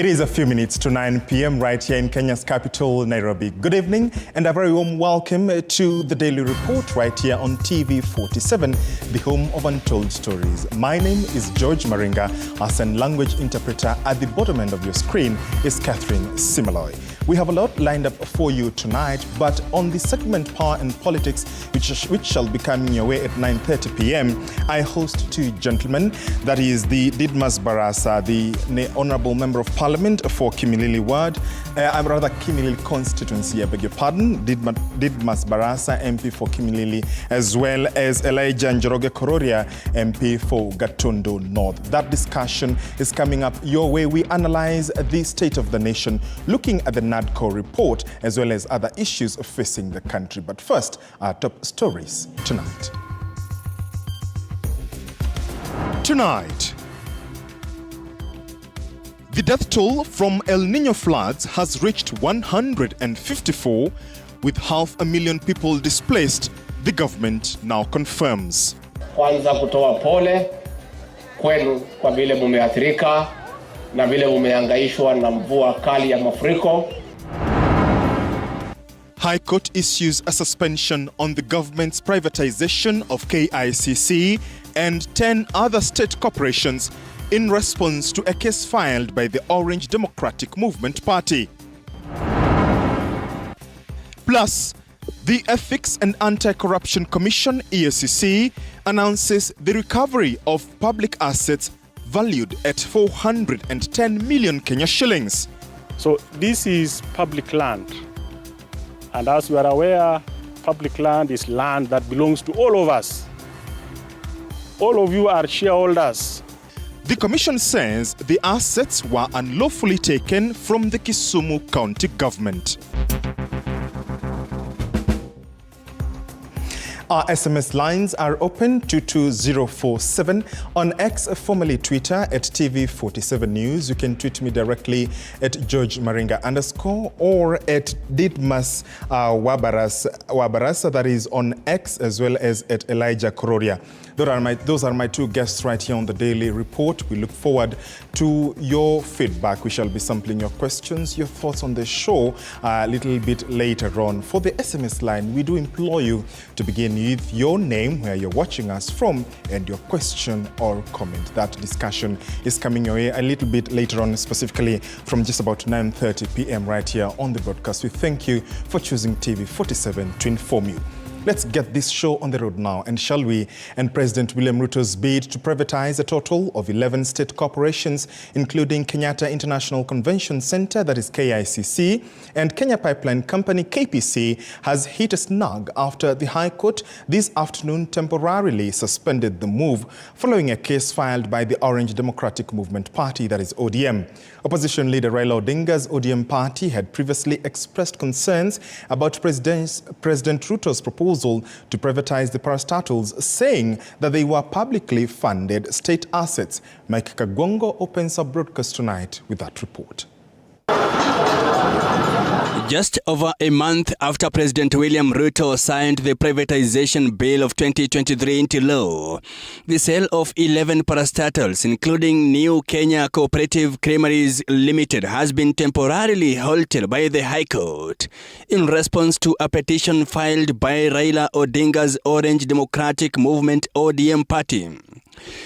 It is a few minutes to 9 p.m. right here in Kenya's capital, Nairobi. Good evening and a very warm welcome to the Daily Report right here on TV 47, the home of untold stories. My name is George Maringa. Our sign language interpreter at the bottom end of your screen is Catherine Simaloy. We have a lot lined up for you tonight, but on the segment Power and Politics, which shall be coming your way at 9:30 p.m., I host two gentlemen. That is the Didmas Barasa, the Honourable Member of Parliament for Kimilili Ward, Kimilili constituency, I beg your pardon, Didmas Barasa, MP for Kimilili, as well as Elijah Njoroge Kororia, MP for Gatundu North. That discussion is coming up your way. We analyze the state of the nation, looking at the NADCO report, as well as other issues facing the country. But first, our top stories tonight. Tonight, the death toll from El Nino floods has reached 154, with 500,000 people displaced, the government now confirms. Kwanza kutoa pole kwenu kwa vile mumeathirika na vile mumehangaishwa na mvua kali ya mafuriko. High Court issues a suspension on the government's privatization of KICC and 10 other state corporations in response to a case filed by the Orange Democratic Movement Party. Plus, the Ethics and Anti-Corruption Commission, EACC, announces the recovery of public assets valued at 410 million Kenya shillings. So this is public land. And as we are aware, public land is land that belongs to all of us. All of you are shareholders. The commission says the assets were unlawfully taken from the Kisumu County government. Our SMS lines are open to 2047. On X, formerly Twitter, at TV47 News. You can tweet me directly at George Maringa _ or at Didmas Wabarasa, that is on X, as well as at Elijah Kororia. Those are my two guests right here on the Daily Report. We look forward to your feedback. We shall be sampling your questions, your thoughts on the show a little bit later on. For the SMS line, we do implore you to begin with your name, where you're watching us from, and your question or comment. That discussion is coming your way a little bit later on, specifically from just about 9:30 p.m. right here on the broadcast. We thank you for choosing TV47 to inform you. Let's get this show on the road now, and shall we? And President William Ruto's bid to privatize a total of 11 state corporations, including Kenyatta International Convention Center, that is KICC, and Kenya Pipeline Company, KPC, has hit a snag after the High Court this afternoon temporarily suspended the move following a case filed by the Orange Democratic Movement Party, that is ODM. Opposition leader Raila Odinga's ODM party had previously expressed concerns about President Ruto's proposal to privatize the parastatals, saying that they were publicly funded state assets. Mike Kagwongo opens our broadcast tonight with that report. Just over a month after President William Ruto signed the Privatization Bill of 2023 into law, the sale of 11 parastatals, including New Kenya Cooperative Creameries Limited, has been temporarily halted by the High Court in response to a petition filed by Raila Odinga's Orange Democratic Movement ODM party.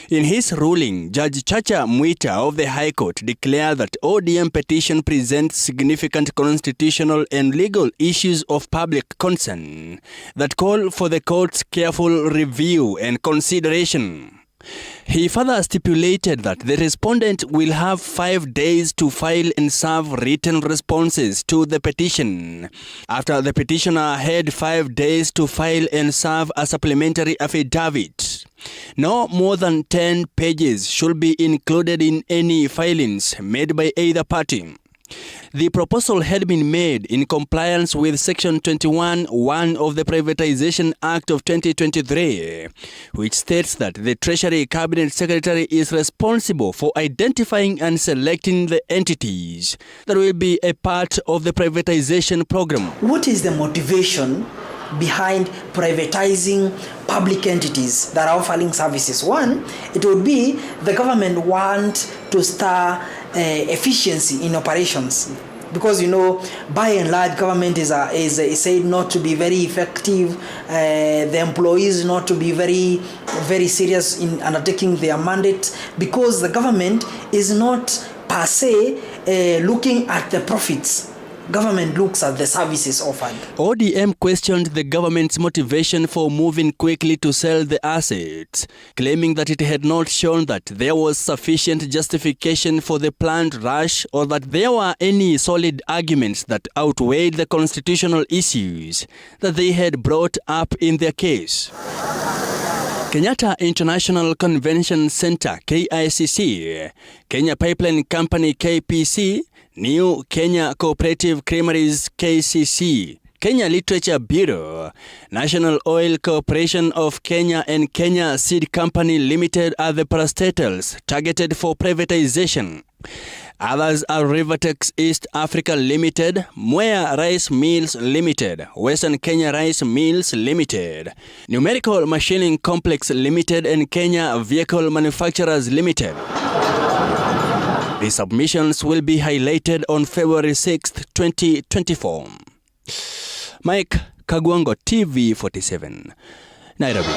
In his ruling, Judge Chacha Mwita of the High Court declared that ODM petition presents significant constitutional and legal issues of public concern that call for the court's careful review and consideration. He further stipulated that the respondent will have 5 days to file and serve written responses to the petition, after the petitioner had 5 days to file and serve a supplementary affidavit. No more than 10 pages should be included in any filings made by either party. The proposal had been made in compliance with Section 21(1) of the Privatisation Act of 2023, which states that the Treasury Cabinet Secretary is responsible for identifying and selecting the entities that will be a part of the privatization program. What is the motivation behind privatizing public entities that are offering services? One, it would be the government want to stir efficiency in operations. Because, you know, by and large, government is said not to be very effective. The employees not to be very, very serious in undertaking their mandate, because the government is not per se looking at the profits. Government looks at the services offered. ODM questioned the government's motivation for moving quickly to sell the assets, claiming that it had not shown that there was sufficient justification for the planned rush or that there were any solid arguments that outweighed the constitutional issues that they had brought up in their case. Kenyatta International Convention Center, KICC, Kenya Pipeline Company, KPC, New Kenya Cooperative Creameries, KCC, Kenya Literature Bureau, National Oil Corporation of Kenya and Kenya Seed Company Limited are the parastatals targeted for privatization. Others are Rivertex East Africa Limited, Mwea Rice Mills Limited, Western Kenya Rice Mills Limited, Numerical Machining Complex Limited and Kenya Vehicle Manufacturers Limited. The submissions will be highlighted on February 6th, 2024. Mike Kagwango, TV 47, Nairobi.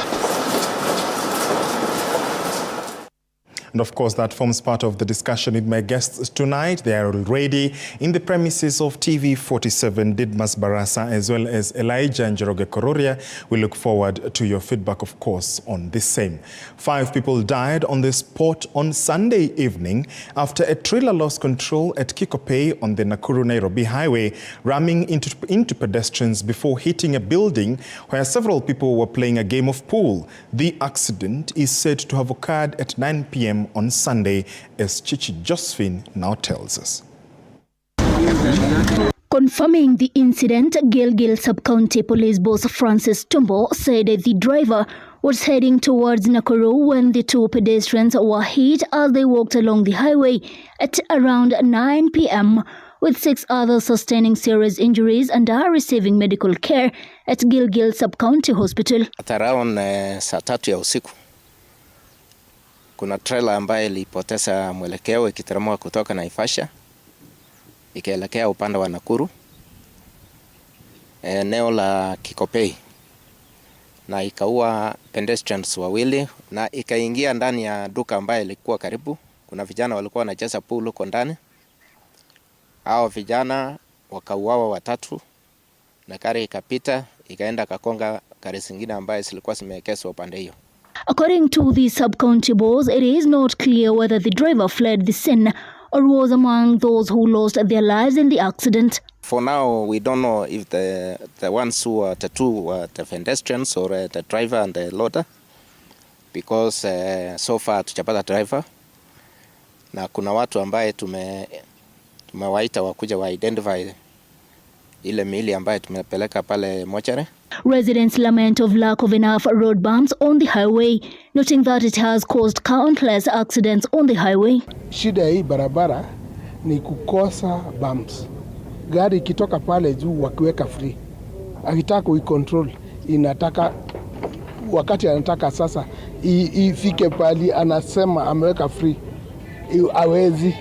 And of course, that forms part of the discussion with my guests tonight. They are already in the premises of TV 47, Didmas Barasa, as well as Elijah Njoroge Kororia. We look forward to your feedback, of course, on this same. 5 people died on the spot on Sunday evening after a trailer lost control at Kikopey on the Nakuru-Nairobi highway, ramming into pedestrians before hitting a building where several people were playing a game of pool. The accident is said to have occurred at 9 p.m. on Sunday, as Chichi Josephine now tells us. Confirming the incident, Gilgil Sub-County Police Boss Francis Tumbo said the driver was heading towards Nakuru when the 2 pedestrians were hit as they walked along the highway at around 9 p.m, with 6 others sustaining serious injuries and are receiving medical care at Gilgil Sub-County Hospital. At around saa 3 ya usiku, kuna trailer ambayo ilipoteza mwelekeo ikiteremka kutoka Naivasha ikaelekea upande wa Nakuru, eneo la Kikopey, na ikaua pedestrians wawili na ikaingia ndani ya duka ambayo ilikuwa karibu. Kuna vijana walikuwa wanacheza pool huko ndani. Hao vijana wakauawa 3 na gari ikapita ikaenda kakonga gari zingine ambayo zilikuwa zimeegeshwa upande hiyo. According to the sub-county boss, it is not clear whether the driver fled the scene or was among those who lost their lives in the accident. For now, we don't know if the ones who were the 2 were the pedestrians or the driver and the loader, because so far tujapata driver, na kuna watu ambaye tumewaita wakuja wa identify ile miili ambaye tumepeleka pale mochari. Residents lament of lack of enough road bumps on the highway, noting that it has caused countless accidents on the highway. Shida hii barabara ni kukosa bumps. Gari ikitoka pale juu wakiweka free, akitaka kuicontrol inataka wakati anataka sasa ifike pali anasema ameweka free, hawezi.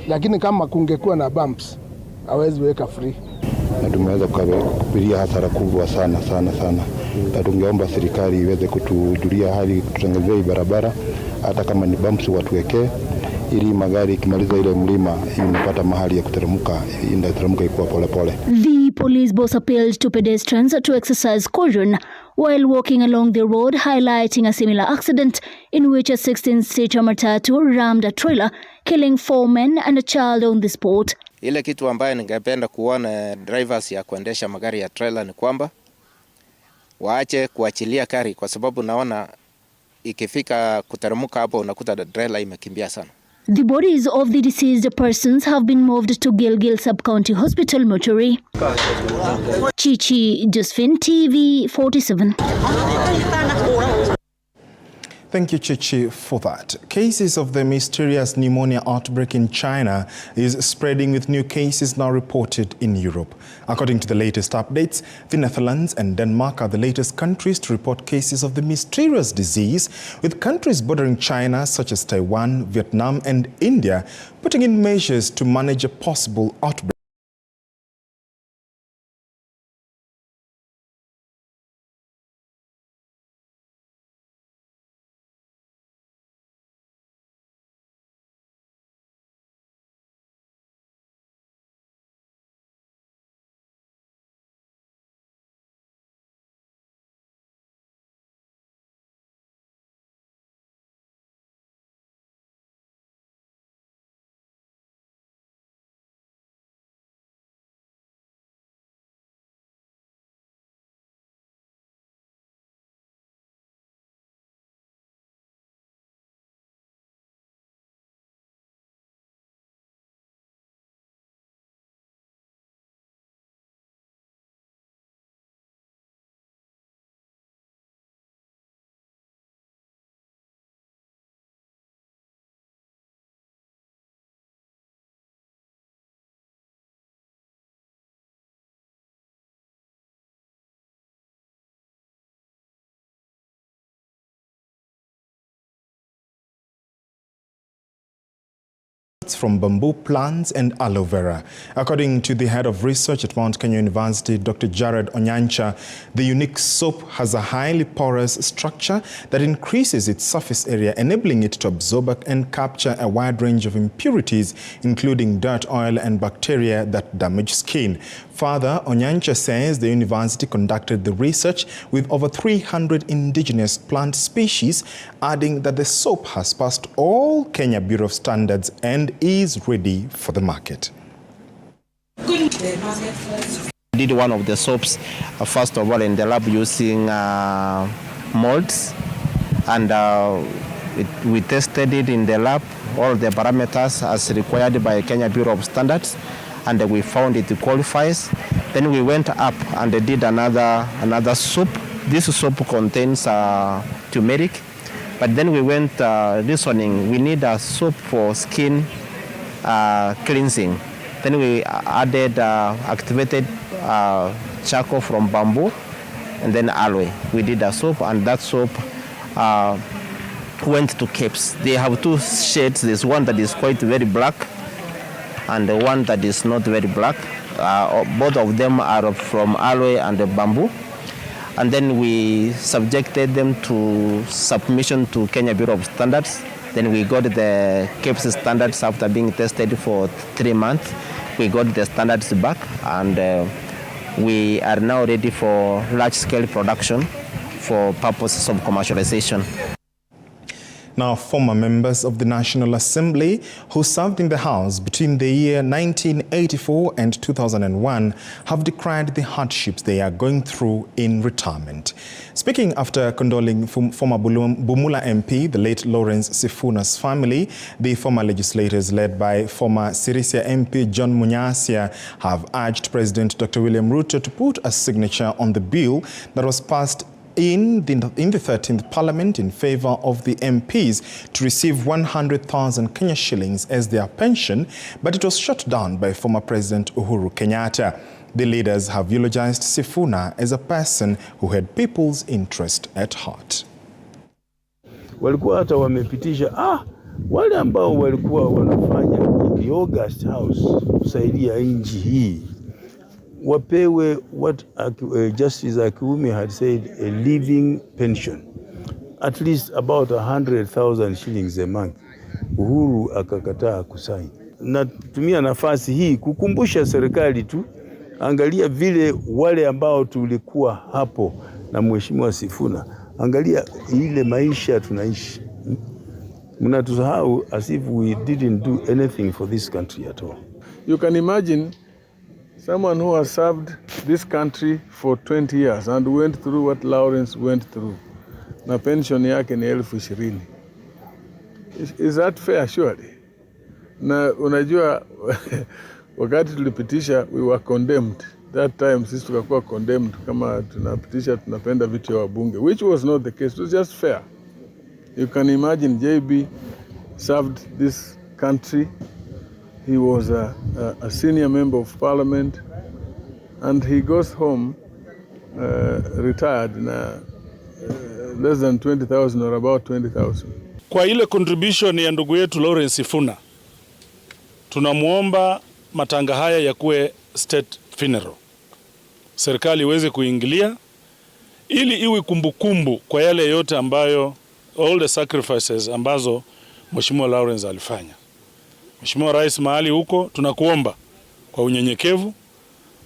Lakini kama kungekuwa na bumps hawezi weka free. Na tumeweza kupitia hasara kubwa sana. Na tungeomba serikali iweze kutujulia hali, kututengezea barabara, hata kama ni bumps watuwekee, ili magari ikimaliza ile mlima inapata mahali ya kuteremka, inateremka ikuwa polepole. The police boss appealed to pedestrians to exercise caution while walking along the road, highlighting a similar accident in which a 16-seater matatu rammed a trailer, killing 4 men and a child on the spot. Ile kitu ambayo ningependa kuona drivers ya kuendesha magari ya trailer ni kwamba waache kuachilia gari, kwa sababu naona ikifika kuteremka hapo unakuta trailer imekimbia sana. The bodies of the deceased persons have been moved to Gilgil Sub-County Hospital mortuary. Chichi Josephine, TV 47. Thank you, Chichi, for that. Cases of the mysterious pneumonia outbreak in China is spreading, with new cases now reported in Europe. According to the latest updates, the Netherlands and Denmark are the latest countries to report cases of the mysterious disease, with countries bordering China such as Taiwan, Vietnam and India putting in measures to manage a possible outbreak. From bamboo plants and aloe vera. According to the head of research at Mount Kenya University, Dr. Jared Onyancha, the unique soap has a highly porous structure that increases its surface area, enabling it to absorb and capture a wide range of impurities, including dirt, oil and bacteria that damage skin. Further, Onyancha says the university conducted the research with over 300 indigenous plant species, adding that the soap has passed all Kenya Bureau of Standards and is ready for the market. We did one of the soaps, first of all, in the lab using molds, and we tested it in the lab, all the parameters as required by Kenya Bureau of Standards, and we found it qualifies. Then we went up and did another soap. This soap contains turmeric, but then we went reasoning, we need a soap for skin cleansing. Then we added activated charcoal from bamboo and then aloe. We did a soap, and that soap went to capes. They have two shades. There's one that is quite very black and the one that is not very black. Both of them are from aloe and bamboo. And then we subjected them to submission to Kenya Bureau of Standards. Then we got the capes standards after being tested for 3 months. We got the standards back, and we are now ready for large-scale production for purposes of commercialization. Now, former members of the National Assembly who served in the House between the year 1984 and 2001 have decried the hardships they are going through in retirement. Speaking after condoling former Bumula MP, the late Lawrence Sifuna's family, the former legislators led by former Sirisia MP John Munyasia have urged President Dr. William Ruto to put a signature on the bill that was passed in the 13th Parliament in favor of the MPs to receive 100,000 Kenya shillings as their pension, but it was shut down by former President Uhuru Kenyatta. The leaders have eulogized Sifuna as a person who had people's interest at heart. Walikuwa hata wamepitisha wale ambao walikuwa wanafanya the August House kusaidia nchi hii wapewe what Justice Akiwumi had said, a living pension, at least about 100,000 shillings a month. Uhuru akakataa kusaini. Natumia nafasi hii kukumbusha serikali tu, angalia vile wale ambao tulikuwa hapo na Mheshimiwa Sifuna, angalia ile maisha tunaishi. Mnatusahau as if we didn't do anything for this country at all. You can imagine someone who has served this country for 20 years and went through what Lawrence went through. Na pension yake ni 20,000. Is that fair? Surely. Na unajua wakati tulipitisha, we were condemned. That time sisi tukakuwa condemned kama tunapitisha tunapenda vitu ya wabunge, which was not the case. It was just fair. You can imagine JB served this country. He was a senior member of parliament, and he goes home retired na less than 20,000 or about 20,000. Kwa ile contribution ya ndugu yetu Lawrence Sifuna, tunamuomba matanga haya yakuwe state funeral. Serikali iweze kuingilia ili iwe kumbukumbu kwa yale yote ambayo all the sacrifices ambazo Mheshimiwa Lawrence alifanya. Mheshimiwa Rais, mahali huko tunakuomba kwa unyenyekevu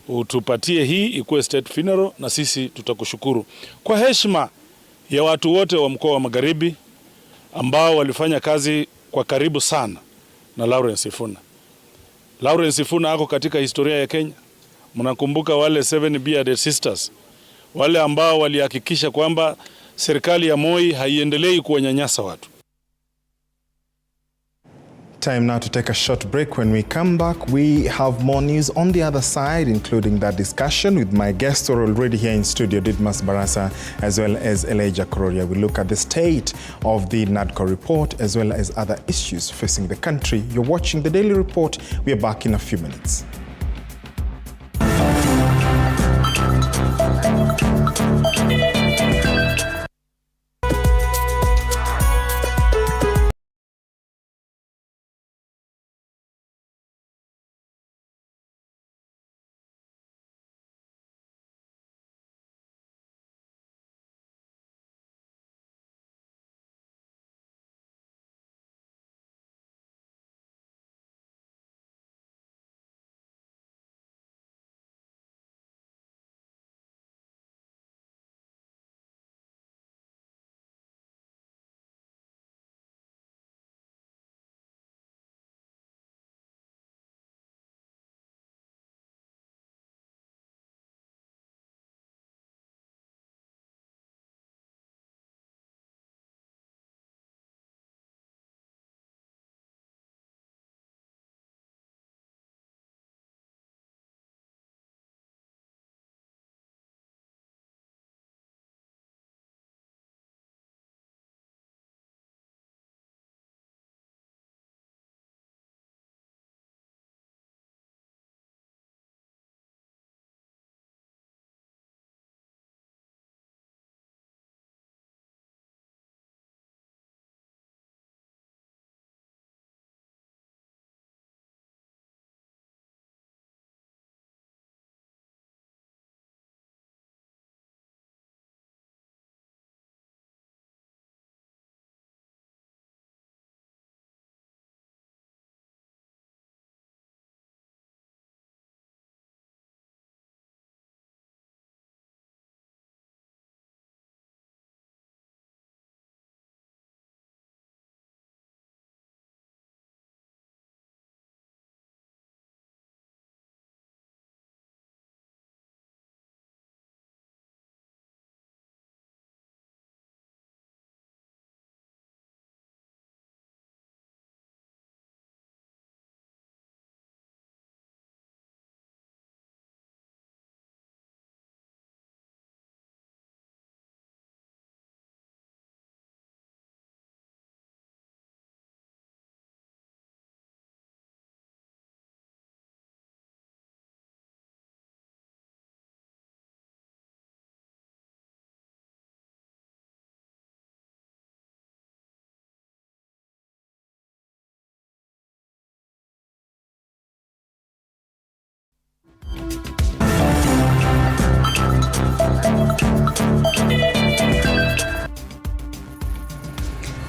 utupatie hii ikuwe state funeral, na sisi tutakushukuru kwa heshima ya watu wote wa mkoa wa Magharibi ambao walifanya kazi kwa karibu sana na Lawrence Sifuna. Lawrence Sifuna ako katika historia ya Kenya. Mnakumbuka wale 7 bearded sisters, wale ambao walihakikisha kwamba serikali ya Moi haiendelei kuwanyanyasa watu. Time now to take a short break. When we come back, we have more news on the other side, including that discussion with my guests who are already here in studio, Didmas Barasa, as well as Elijah Kororia. We look at the state of the NADCO report, as well as other issues facing the country. You're watching the Daily Report. We are back in a few minutes.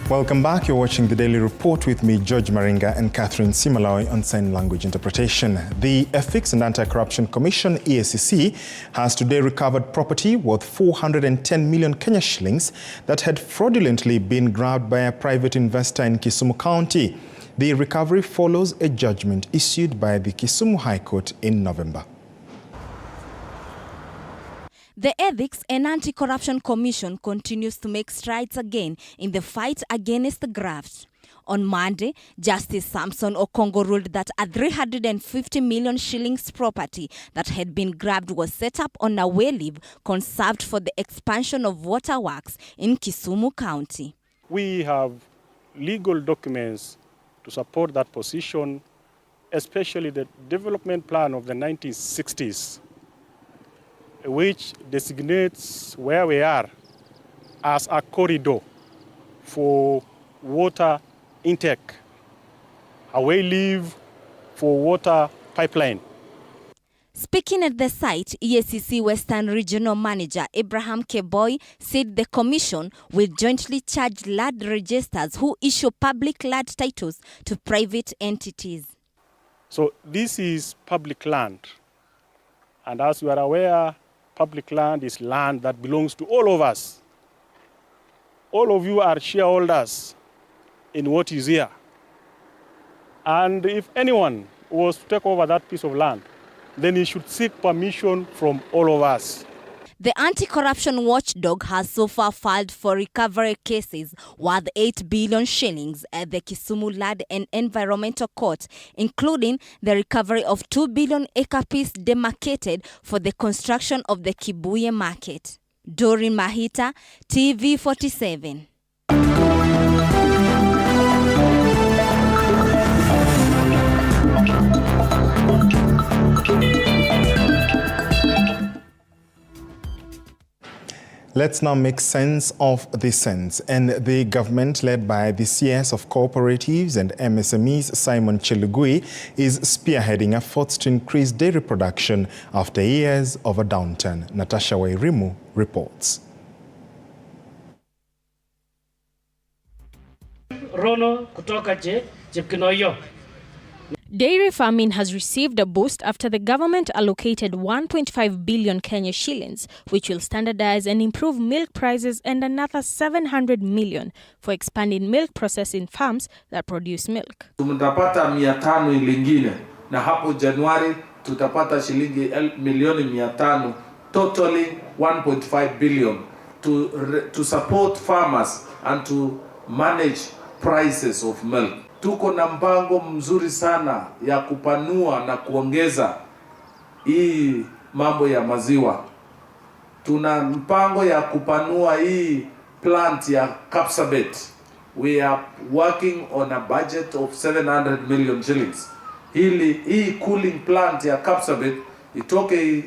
Welcome back. You're watching the Daily Report with me, George Maringa, and Catherine Simaloy on Sign Language Interpretation. The Ethics and Anti-Corruption Commission, EACC, has today recovered property worth 410 million Kenya shillings that had fraudulently been grabbed by a private investor in Kisumu County. The recovery follows a judgment issued by the Kisumu High Court in November. The Ethics and Anti-Corruption Commission continues to make strides again in the fight against the graft. On Monday, Justice Samson Okongo ruled that a 350 million shillings property that had been grabbed was set up on a well leave conserved for the expansion of waterworks in Kisumu County. We have legal documents to support that position, especially the development plan of the 1960s, which designates where we are as a corridor for water intake, a way leave for water pipeline. Speaking at the site, EACC Western Regional Manager Abraham Keboy said the commission will jointly charge land registers who issue public land titles to private entities. So this is public land. And as you are aware, public land is land that belongs to all of us. All of you are shareholders in what is here. And if anyone was to take over that piece of land, then he should seek permission from all of us. The anti-corruption watchdog has so far filed for recovery cases worth 8 billion shillings at the Kisumu Land and Environmental Court, including the recovery of 2 billion acre-piece demarcated for the construction of the Kibuye market. Doreen Mahita, TV47. Let's now make sense of the sense. And the government, led by the CS of Cooperatives and MSMEs, Simon Chelugui, is spearheading efforts to increase dairy production after years of a downturn. Natasha Wairimu reports. Rono kutoka Chepkinoyo. Dairy farming has received a boost after the government allocated 1.5 billion Kenya shillings, which will standardize and improve milk prices, and another 700 million for expanding milk processing farms that produce milk. Tutapata 500 lingine na hapo Januari tutapata shilingi milioni 500, totally 1.5 billion to support farmers and to manage prices of milk. Tuko na mpango mzuri sana ya kupanua na kuongeza hii mambo ya maziwa. Tuna mpango ya kupanua hii plant ya Kapsabet. We are working on a budget of 700 million shillings. Hii cooling plant ya Kapsabet itoke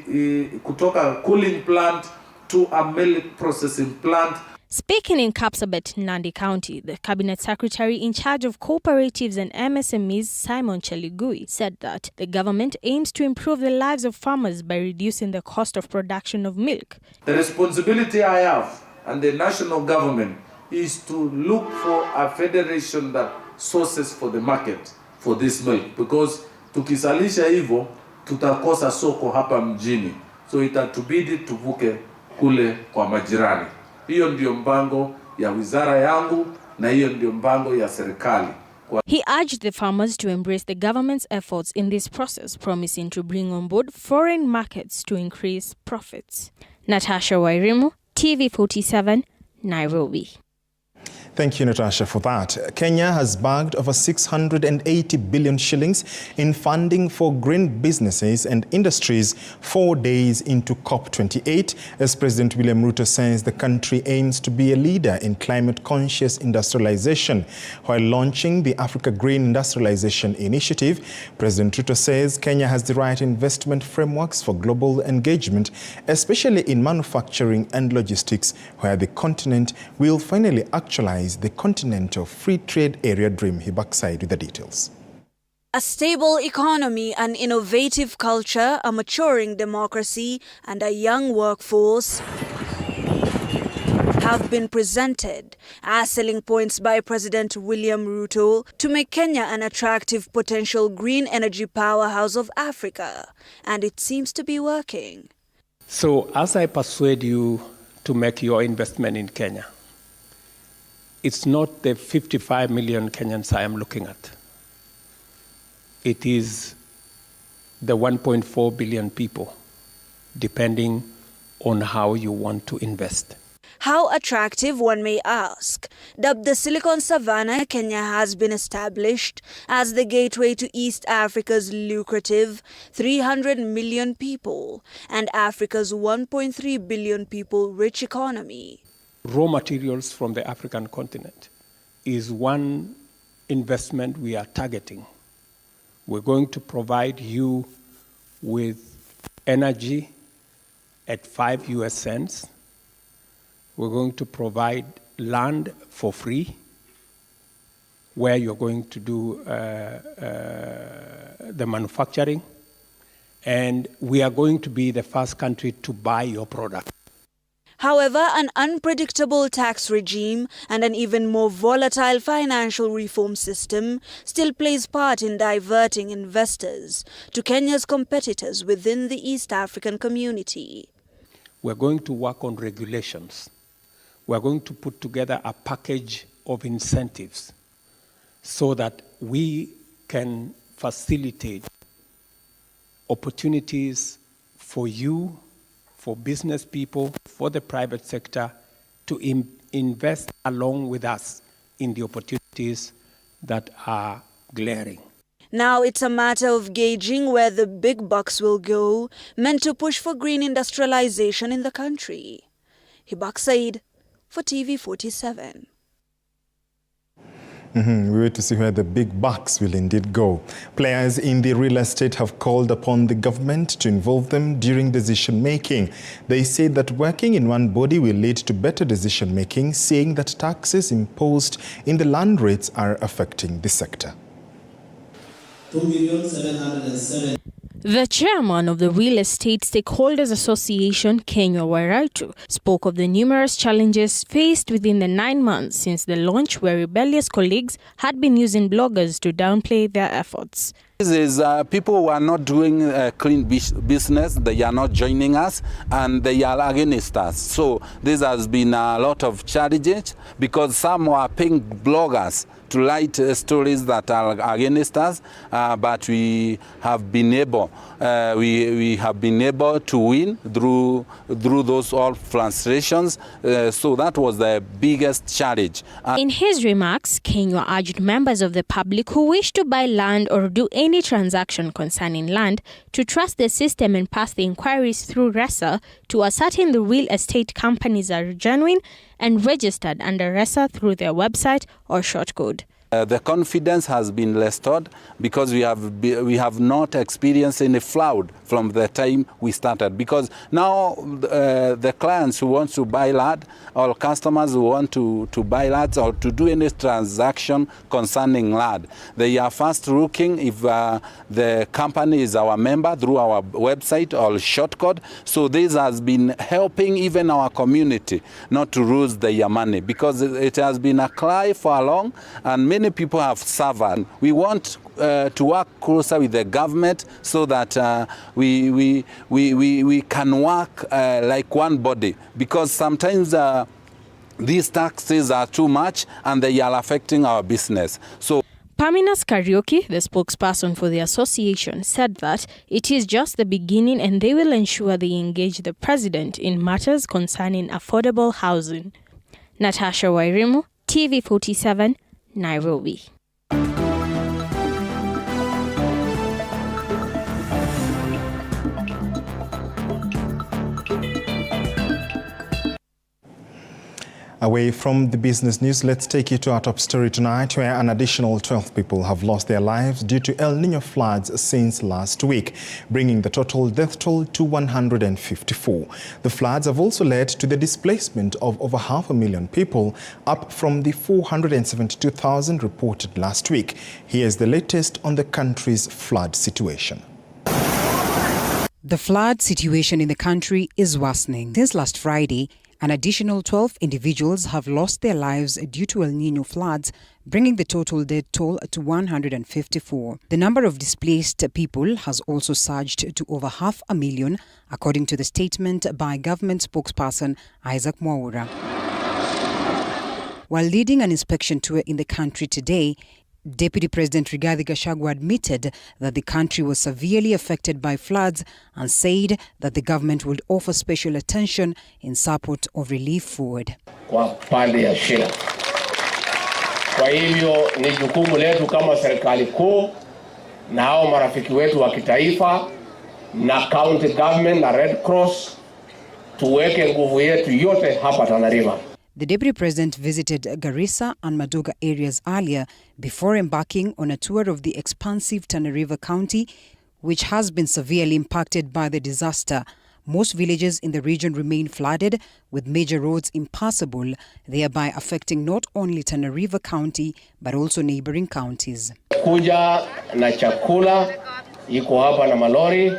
kutoka cooling plant to a milk processing plant. Speaking in Kapsabet, Nandi County, the Cabinet Secretary in charge of Cooperatives and MSMEs, Simon Chelugui, said that the government aims to improve the lives of farmers by reducing the cost of production of milk. The responsibility I have and the national government is to look for a federation that sources for the market for this milk, because tukisalisha hivyo tutakosa soko hapa mjini, so itatubidi tuvuke kule kwa majirani. Hiyo ndio mpango ya wizara yangu na hiyo ndio mpango ya serikali. He urged the farmers to embrace the government's efforts in this process, promising to bring on board foreign markets to increase profits. Natasha Wairimu, TV47, Nairobi. Thank you, Natasha, for that. Kenya has bagged over 680 billion shillings in funding for green businesses and industries 4 days into COP28, as President William Ruto says the country aims to be a leader in climate-conscious industrialization. While launching the Africa Green Industrialization Initiative, President Ruto says Kenya has the right investment frameworks for global engagement, especially in manufacturing and logistics, where the continent will finally actualize the Continental Free Trade Area dream. He backside with the details. A stable economy, an innovative culture, a maturing democracy, and a young workforce have been presented as selling points by President William Ruto to make Kenya an attractive potential green energy powerhouse of Africa. And it seems to be working. So as I persuade you to make your investment in Kenya, it's not the 55 million Kenyans I am looking at. It is the 1.4 billion people, depending on how you want to invest. How attractive, one may ask. Dubbed the Silicon Savannah, Kenya has been established as the gateway to East Africa's lucrative 300 million people and Africa's 1.3 billion people rich economy. raw materials from the African continent is one investment we are targeting. We're going to provide you with energy at 5 US cents. We're going to provide land for free, where you're going to do the manufacturing, and we are going to be the first country to buy your product. However, an unpredictable tax regime and an even more volatile financial reform system still plays part in diverting investors to Kenya's competitors within the East African community. We're going to work on regulations. We're going to put together a package of incentives so that we can facilitate opportunities for you, for business people, for the private sector to invest along with us in the opportunities that are glaring. Now it's a matter of gauging where the big bucks will go, meant to push for green industrialization in the country. Hibak Said for TV47. We wait to see where the big bucks will indeed go. Players in the real estate have called upon the government to involve them during decision-making. They say that working in one body will lead to better decision-making, saying that taxes imposed in the land rates are affecting the sector. 2,707,000. The chairman of the Real Estate Stakeholders Association, Kenya Wairatu, spoke of the numerous challenges faced within the 9 months since the launch, where rebellious colleagues had been using bloggers to downplay their efforts. This is people who are not doing clean business, they are not joining us, and they are against us. So this has been a lot of challenges because some are paying bloggers to write stories that are against us, but we have been able to win through those all frustrations. So that was the biggest challenge. In his remarks, Kenya urged members of the public who wish to buy land or do any transaction concerning land to trust the system and pass the inquiries through RESA to ascertain the real estate companies are genuine and registered under RESA through their website or shortcode. The confidence has been restored because we have not experienced any fraud from the time we started. Because now the clients who want to buy land or customers who want to buy lands or to do any transaction concerning land, they are first looking if the company is our member through our website or shortcode. So this has been helping even our community not to lose their money, because it has been a cry for long and many people have suffered. We want to work closer with the government so that we can work like one body, because sometimes these taxes are too much and they are affecting our business. So Paminas Karaoke, the spokesperson for the association, said that it is just the beginning and they will ensure they engage the president in matters concerning affordable housing. Natasha Wairimu, TV47, Nairobi. Away from the business news, let's take you to our top story tonight, where an additional 12 people have lost their lives due to El Niño floods since last week, bringing the total death toll to 154. The floods have also led to the displacement of over 500,000 people, up from the 472,000 reported last week. Here's the latest on the country's flood situation. The flood situation in the country is worsening. Since last Friday, an additional 12 individuals have lost their lives due to El Niño floods, bringing the total death toll to 154. The number of displaced people has also surged to over 500,000, according to the statement by government spokesperson Isaac Mwaura. While leading an inspection tour in the country today, Deputy President Rigathi Gachagua admitted that the country was severely affected by floods and said that the government would offer special attention in support of relief forward. Kwa pande ya shida. Kwa hivyo ni jukumu letu kama serikali kuu na hao marafiki wetu wa kitaifa na county government na Red Cross tuweke nguvu yetu yote hapa Tana River. The Deputy President visited Garissa and Madoga areas earlier before embarking on a tour of the expansive Tana River County, which has been severely impacted by the disaster. Most villages in the region remain flooded, with major roads impassable, thereby affecting not only Tana River County but also neighboring counties. Kuja na chakula iko hapa na malori,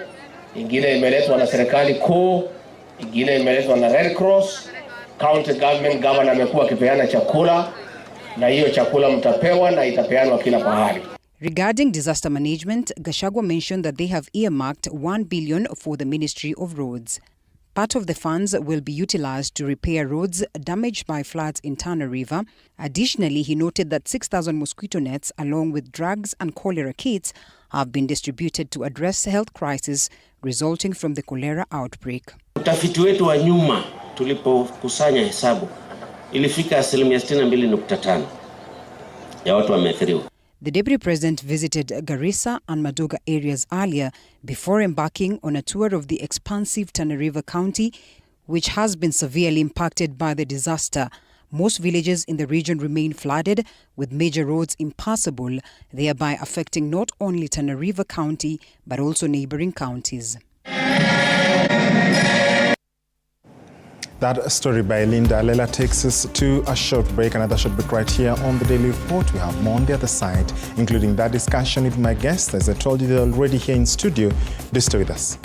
ingine imeletwa na serikali kuu, ingine imeletwa na Red Cross. County government governor amekuwa akipeana chakula, na hiyo chakula mtapewa na itapeanwa kila pahali. Regarding disaster management, Gachagua mentioned that they have earmarked 1 billion for the Ministry of Roads. Part of the funds will be utilized to repair roads damaged by floods in Tana River. Additionally, he noted that 6,000 mosquito nets along with drugs and cholera kits have been distributed to address the health crisis resulting from the cholera outbreak. Utafiti wetu wa nyuma tulipokusanya hesabu ilifika 62.5% ya watu wameathiriwa. The Deputy President visited Garissa and Madoga areas earlier before embarking on a tour of the expansive Tana River County, which has been severely impacted by the disaster. Most villages in the region remain flooded, with major roads impassable, thereby affecting not only Tana River County but also neighboring counties. That story by Linda Lela takes us to a short break. Another short break right here on the Daily Report. We have more on the other side, including that discussion with my guests. As I told you, they're already here in studio. Do stay with us.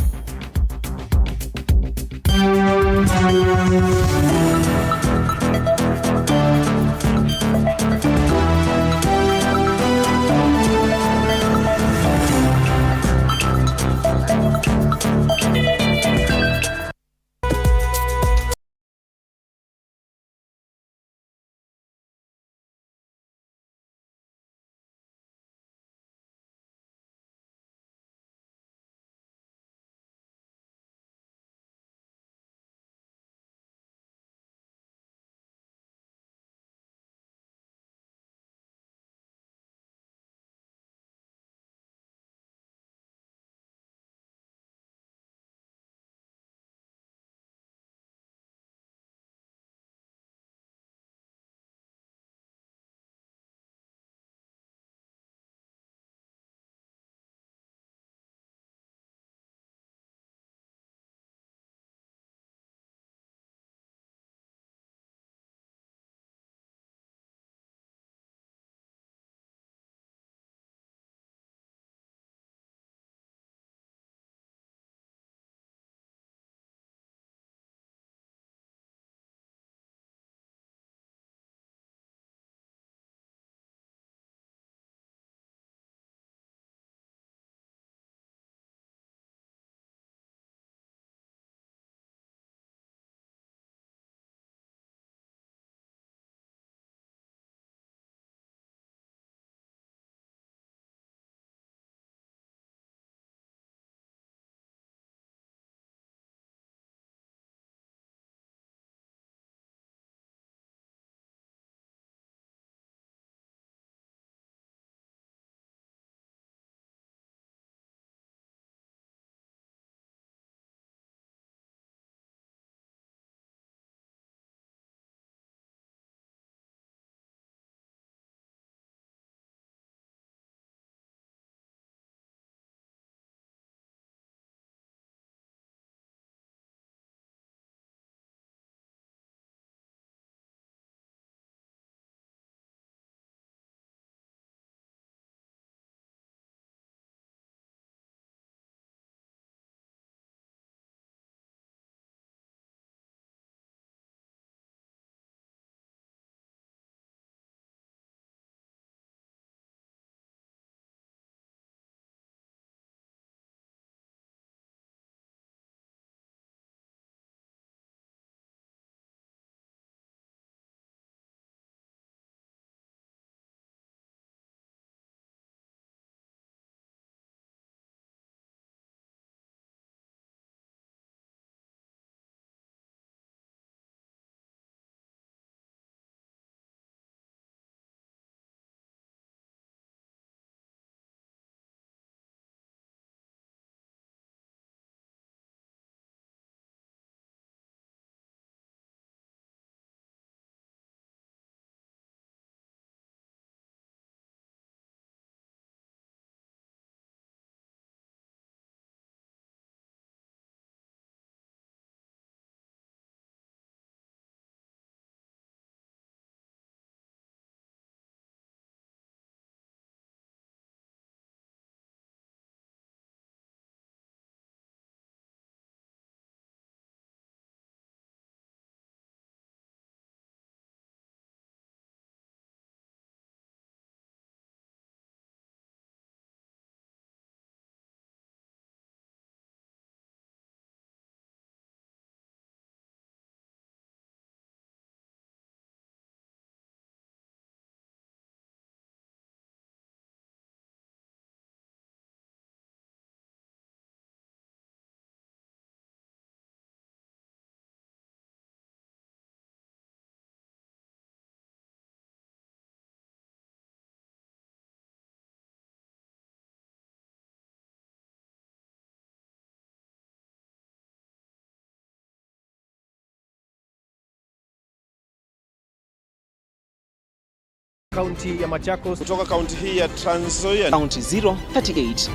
Kaunti ya Machakos. Kutoka kaunti hii ya Trans Nzoia. Kaunti 038.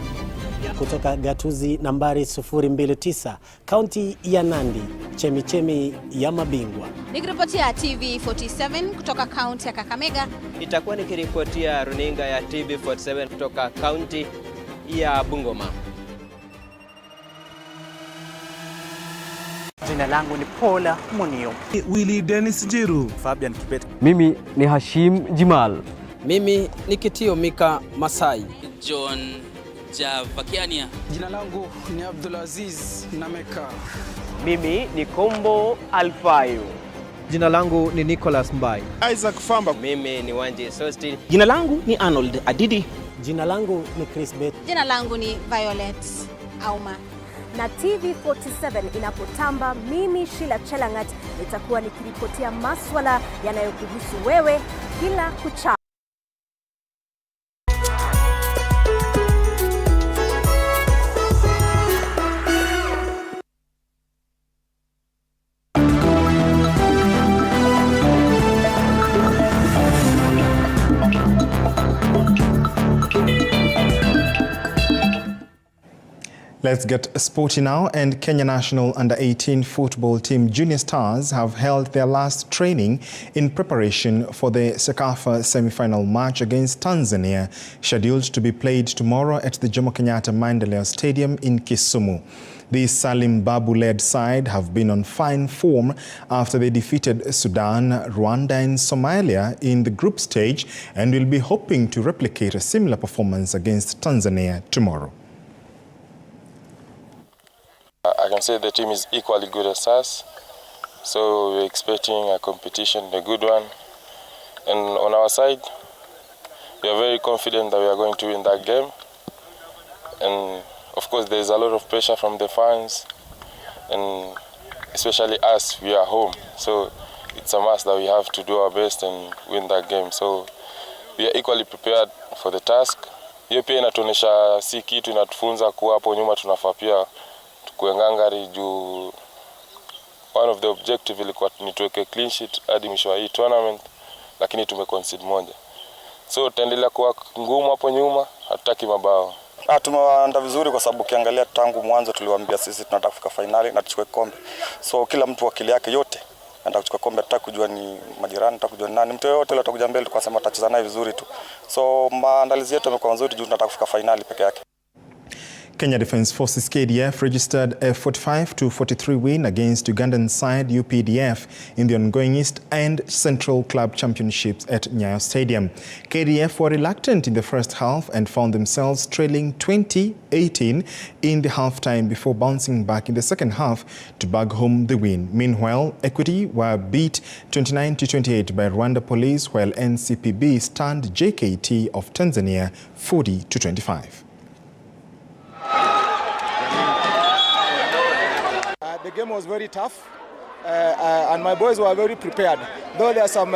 Kutoka gatuzi nambari 029, kaunti ya Nandi, chemichemi ya mabingwa. Nikiripotia TV 47 kutoka kaunti ya Kakamega. Itakuwa nikiripotia runinga ya TV 47 kutoka kaunti ya Bungoma. Jina langu ni Paula Munio. Willy Dennis Jiru. Fabian Kibet. Mimi ni Hashim Jimal. Mimi ni Kitio Mika Masai. John Javakiania. Jina langu ni Abdulaziz Nameka. Mimi ni Kombo Alfayo. Jina langu ni Nicholas Mbai. Isaac Famba. Mimi ni Wanji Sosti. Jina langu ni Arnold Adidi. Jina langu ni Chris Bet. Jina langu ni Violet Auma. Na TV47 inapotamba, mimi Sheila Chelangat nitakuwa nikiripotia maswala yanayokuhusu wewe kila kuchao. Let's get sporty now, and Kenya national under-18 football team Junior Stars have held their last training in preparation for the Sekafa semi-final match against Tanzania, scheduled to be played tomorrow at the Jomo Kenyatta Maendeleo Stadium in Kisumu. The Salim Babu-led side have been on fine form after they defeated Sudan, Rwanda and Somalia in the group stage, and will be hoping to replicate a similar performance against Tanzania tomorrow. I can say the team is equally good as us, so we're expecting a competition, a good one. And on our side, we are very confident that we are going to win that game. And of course, there's a lot of pressure from the fans, and especially us, we are home. So it's a must that we have to do our best and win that game. So we are equally prepared for the task. Hiyo pia inatuonesha si kitu, inatufunza kuwa hapo nyuma tunafaa pia kuengangari juu one of the objective ilikuwa ni tuweke clean sheet hadi mwisho wa hii tournament, lakini tumeconcede moja. So tutaendelea kuwa ngumu hapo nyuma, hatutaki mabao. Tumewaandaa vizuri kwa sababu ukiangalia tangu mwanzo tuliwaambia sisi tunataka kufika finali na tuchukue kombe. So kila mtu akili yake yote anataka kuchukua kombe, hataka kujua ni majirani, hataka kujua nani, mtu yote yule atakuja mbele tukasema tutacheza naye vizuri tu. So maandalizi yetu yamekuwa mazuri juu tunataka kufika finali peke yake. Kenya Defence Forces KDF registered a 45-43 win against Ugandan side UPDF in the ongoing East and Central Club Championships at Nyayo Stadium. KDF were reluctant in the first half and found themselves trailing 20-18 in the halftime before bouncing back in the second half to bag home the win. Meanwhile, Equity were beat 29-28 by Rwanda Police, while NCPB stunned JKT of Tanzania 40-25. The game was very tough, and my boys were very prepared. Though there are some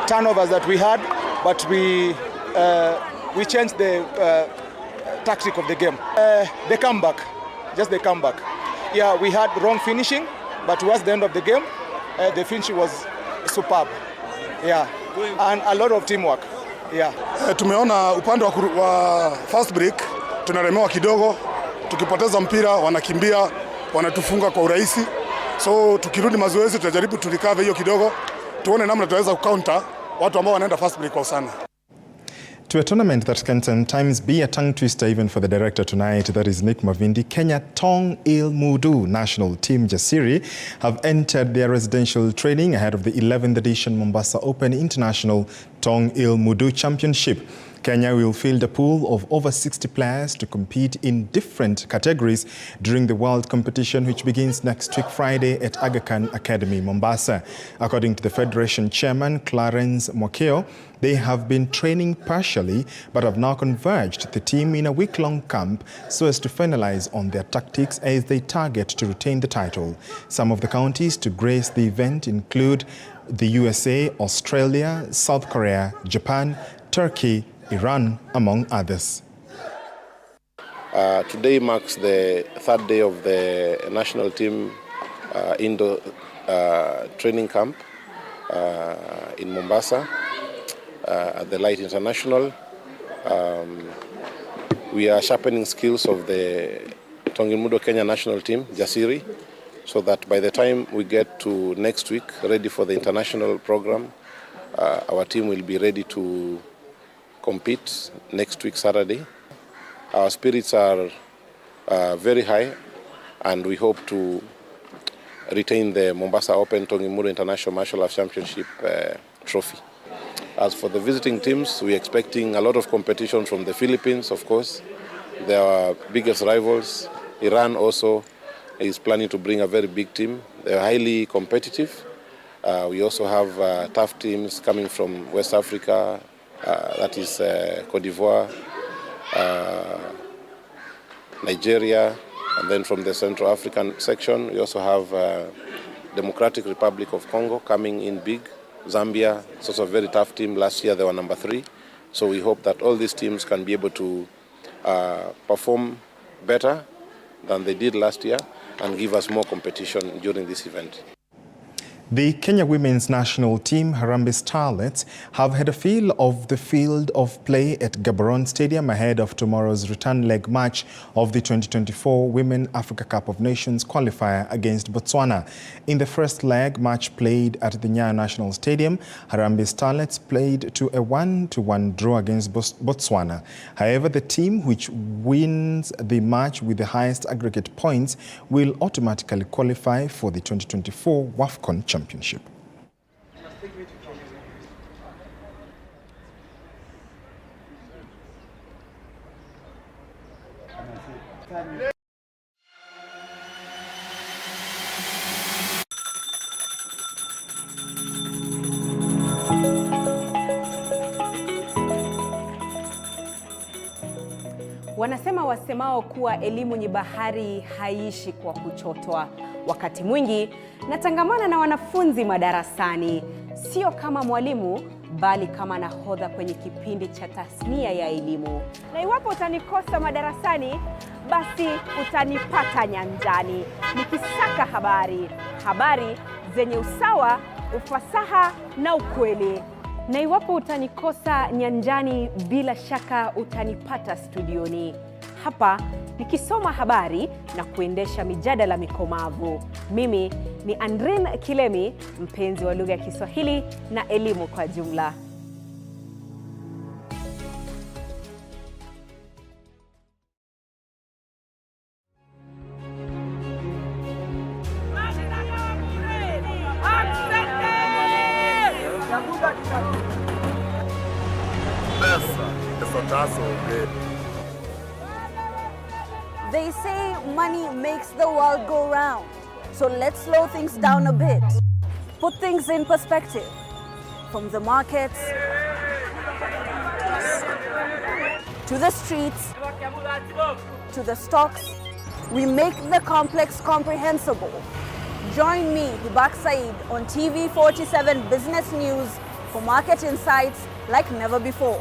turnovers that we had, but we changed the tactic of the game. The comeback, just the comeback. Yeah, we had wrong finishing, but towards the end of the game, the finishing was superb. Yeah, and a lot of teamwork. Yeah. Tumeona upande wa first break tunaremewa kidogo, tukipoteza mpira wanakimbia, wanatufunga kwa urahisi. So tukirudi mazoezi tutajaribu tulikave hiyo kidogo, tuone namna tutaweza kucounter watu ambao wanaenda first break kwa sana. To a tournament that can sometimes be a tongue twister even for the director tonight, that is Nick Mavindi, Kenya Tong Il Mudu national team Jiri have entered their residential training ahead of the 11th edition Mombasa Open International Tong Il Mudu Championship. Kenya will field a pool of over 60 players to compete in different categories during the world competition, which begins next week Friday at Aga Khan Academy, Mombasa. According to the Federation Chairman, Clarence Mwakeo, they have been training partially but have now converged the team in a week-long camp so as to finalize on their tactics as they target to retain the title. Some of the counties to grace the event include the USA, Australia, South Korea, Japan, Turkey, Iran, among others. Today marks the third day of the national team indoor training camp in Mombasa. at the Light International. We are sharpening skills of the Tongimudo Kenya national team, Jiri, so that by the time we get to next week, ready for the international program, our team will be ready to compete next week, Saturday. Our spirits are very high, and we hope to retain the Mombasa Open Tongimudo International Martial Arts Championship trophy. As for the visiting teams, we're expecting a lot of competition from the Philippines, of course. They are our biggest rivals. Iran also is planning to bring a very big team. They're highly competitive. We also have tough teams coming from West Africa, that is Cote d'Ivoire, Nigeria, and then from the Central African section, we also have Democratic Republic of Congo coming in big. Zambia, it's also a very tough team. Last year they were number 3. So we hope that all these teams can be able to perform better than they did last year and give us more competition during this event. The Kenya women's national team, Harambe Starlets, have had a feel of the field of play at Gaborone Stadium ahead of tomorrow's return leg match of the 2024 Women Africa Cup of Nations qualifier against Botswana. In the first leg match played at the Nyayo National Stadium, Harambe Starlets played to a 1-1 draw against Botswana. However, the team which wins the match with the highest aggregate points will automatically qualify for the 2024 WAFCON Championship. Wanasema wasemao kuwa elimu ni bahari haiishi kwa kuchotwa. Wakati mwingi natangamana na wanafunzi madarasani, sio kama mwalimu bali kama nahodha kwenye kipindi cha tasnia ya elimu. Na iwapo utanikosa madarasani, basi utanipata nyanjani nikisaka habari zenye usawa, ufasaha na ukweli. Na iwapo utanikosa nyanjani, bila shaka utanipata studioni hapa nikisoma habari na kuendesha mijadala mikomavu. Mimi ni Andrin Kilemi, mpenzi wa lugha ya Kiswahili na elimu kwa jumla. They say money makes the world go round. So let's slow things down a bit. Put things in perspective. From the markets to the streets to the stocks, we make the complex comprehensible. Join me, Hibak Said, on TV47 Business News for market insights like never before.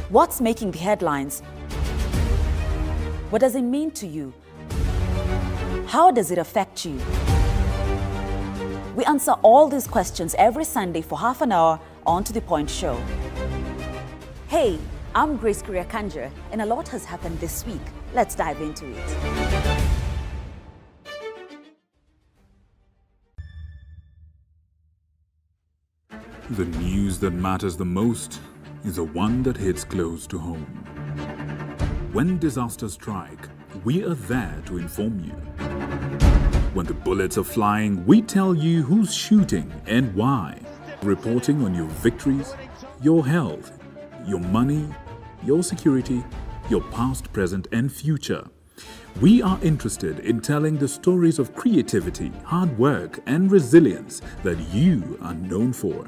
What's making the headlines? What does it mean to you? How does it affect you? We answer all these questions every Sunday for half an hour on To The Point Show. Hey, I'm Grace Kuriakanja, and a lot has happened this week. Let's dive into it. The news that matters the most is the one that hits close to home. When disasters strike, we are there to inform you. When the bullets are flying, we tell you who's shooting and why. Reporting on your victories, your health, your money, your security, your past, present, and future. We are interested in telling the stories of creativity, hard work, and resilience that you are known for.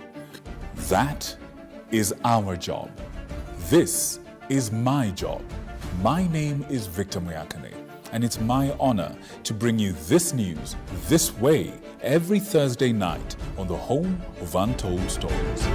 That is our job. This is my job. My name is Victor Moyakane, and it's my honor to bring you this news this way every Thursday night on the home of Untold Stories.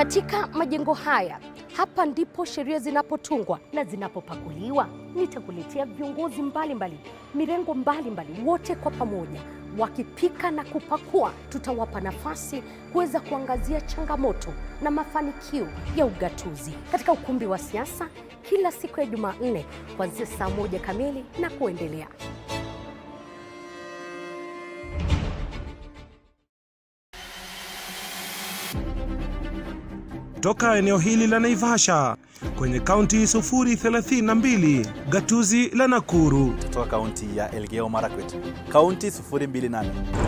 Katika majengo haya, hapa ndipo sheria zinapotungwa na zinapopakuliwa. Nitakuletea viongozi mbalimbali, mirengo mbalimbali, wote kwa pamoja wakipika na kupakua. Tutawapa nafasi kuweza kuangazia changamoto na mafanikio ya ugatuzi katika ukumbi wa siasa kila siku ya Jumanne kuanzia saa 1 kamili na kuendelea. Toka eneo hili la Naivasha kwenye kaunti 032, gatuzi la Nakuru. Kutoka kaunti ya Elgeyo Marakwet, kaunti 028.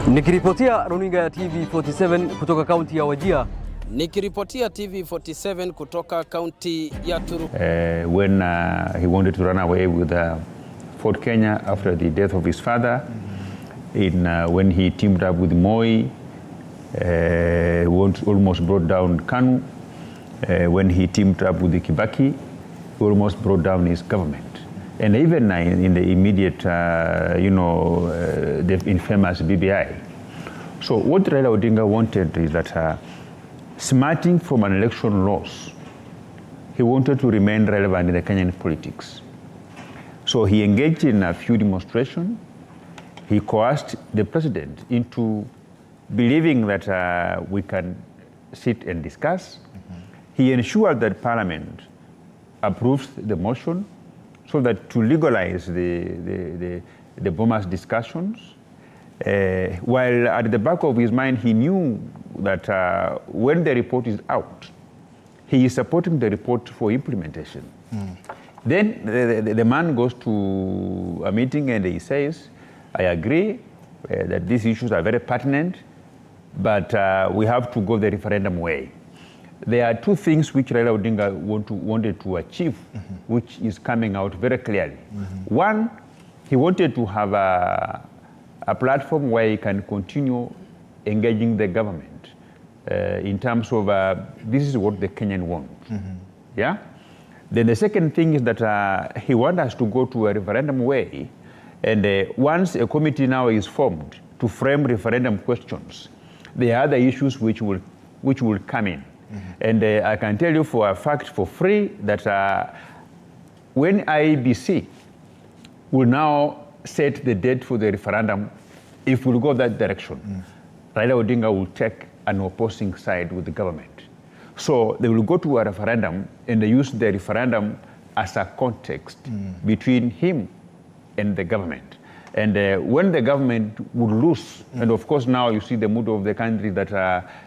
Nikiripotia runinga ya TV47 kutoka kaunti ya Wajir. Nikiripotia TV47 kutoka kaunti ya Turuk. When he wanted to run away with Fort Kenya after the death of his father, when he teamed up with Moi, almost brought down KANU. When he teamed up with the Kibaki, he almost brought down his government. And even in the immediate, the infamous BBI. So what Raila Odinga wanted is that smarting from an election loss, he wanted to remain relevant in the Kenyan politics. So he engaged in a few demonstrations. He coerced the president into believing that we can sit and discuss. He ensured that Parliament approves the motion so that to legalize the BAMBA's discussions, while at the back of his mind he knew that when the report is out, he is supporting the report for implementation. Then the man goes to a meeting and he says, I agree that these issues are very pertinent, but we have to go the referendum way. There are two things which Raila Odinga wanted to achieve, which is coming out very clearly. One, he wanted to have a platform where he can continue engaging the government in terms of this is what the Kenyan want. Yeah? Then the second thing is that he wants us to go to a referendum way, and once a committee now is formed to frame referendum questions, there are other issues which will come in. And I can tell you for a fact, for free, that when IEBC will now set the date for the referendum, if we'll go that direction, Raila Odinga will take an opposing side with the government. So they will go to a referendum and they use the referendum as a context between him and the government. And when the government would lose, and of course now you see the mood of the country that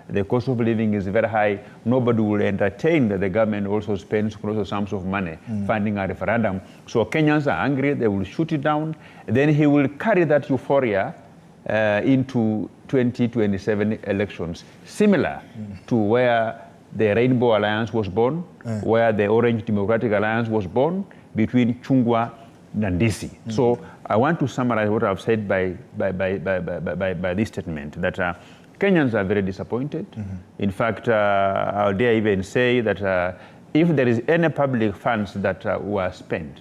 the cost of living is very high, nobody will entertain that the government also spends colossal sums of money funding a referendum. So Kenyans are angry, they will shoot it down. Then he will carry that euphoria into 2027 elections, similar to where the Rainbow Alliance was born, where the Orange Democratic Alliance was born, between Chungwa and Ndisi. So I want to summarize what I've said by this statement, that Kenyans are very disappointed. In fact, I dare even say that if there is any public funds that were spent,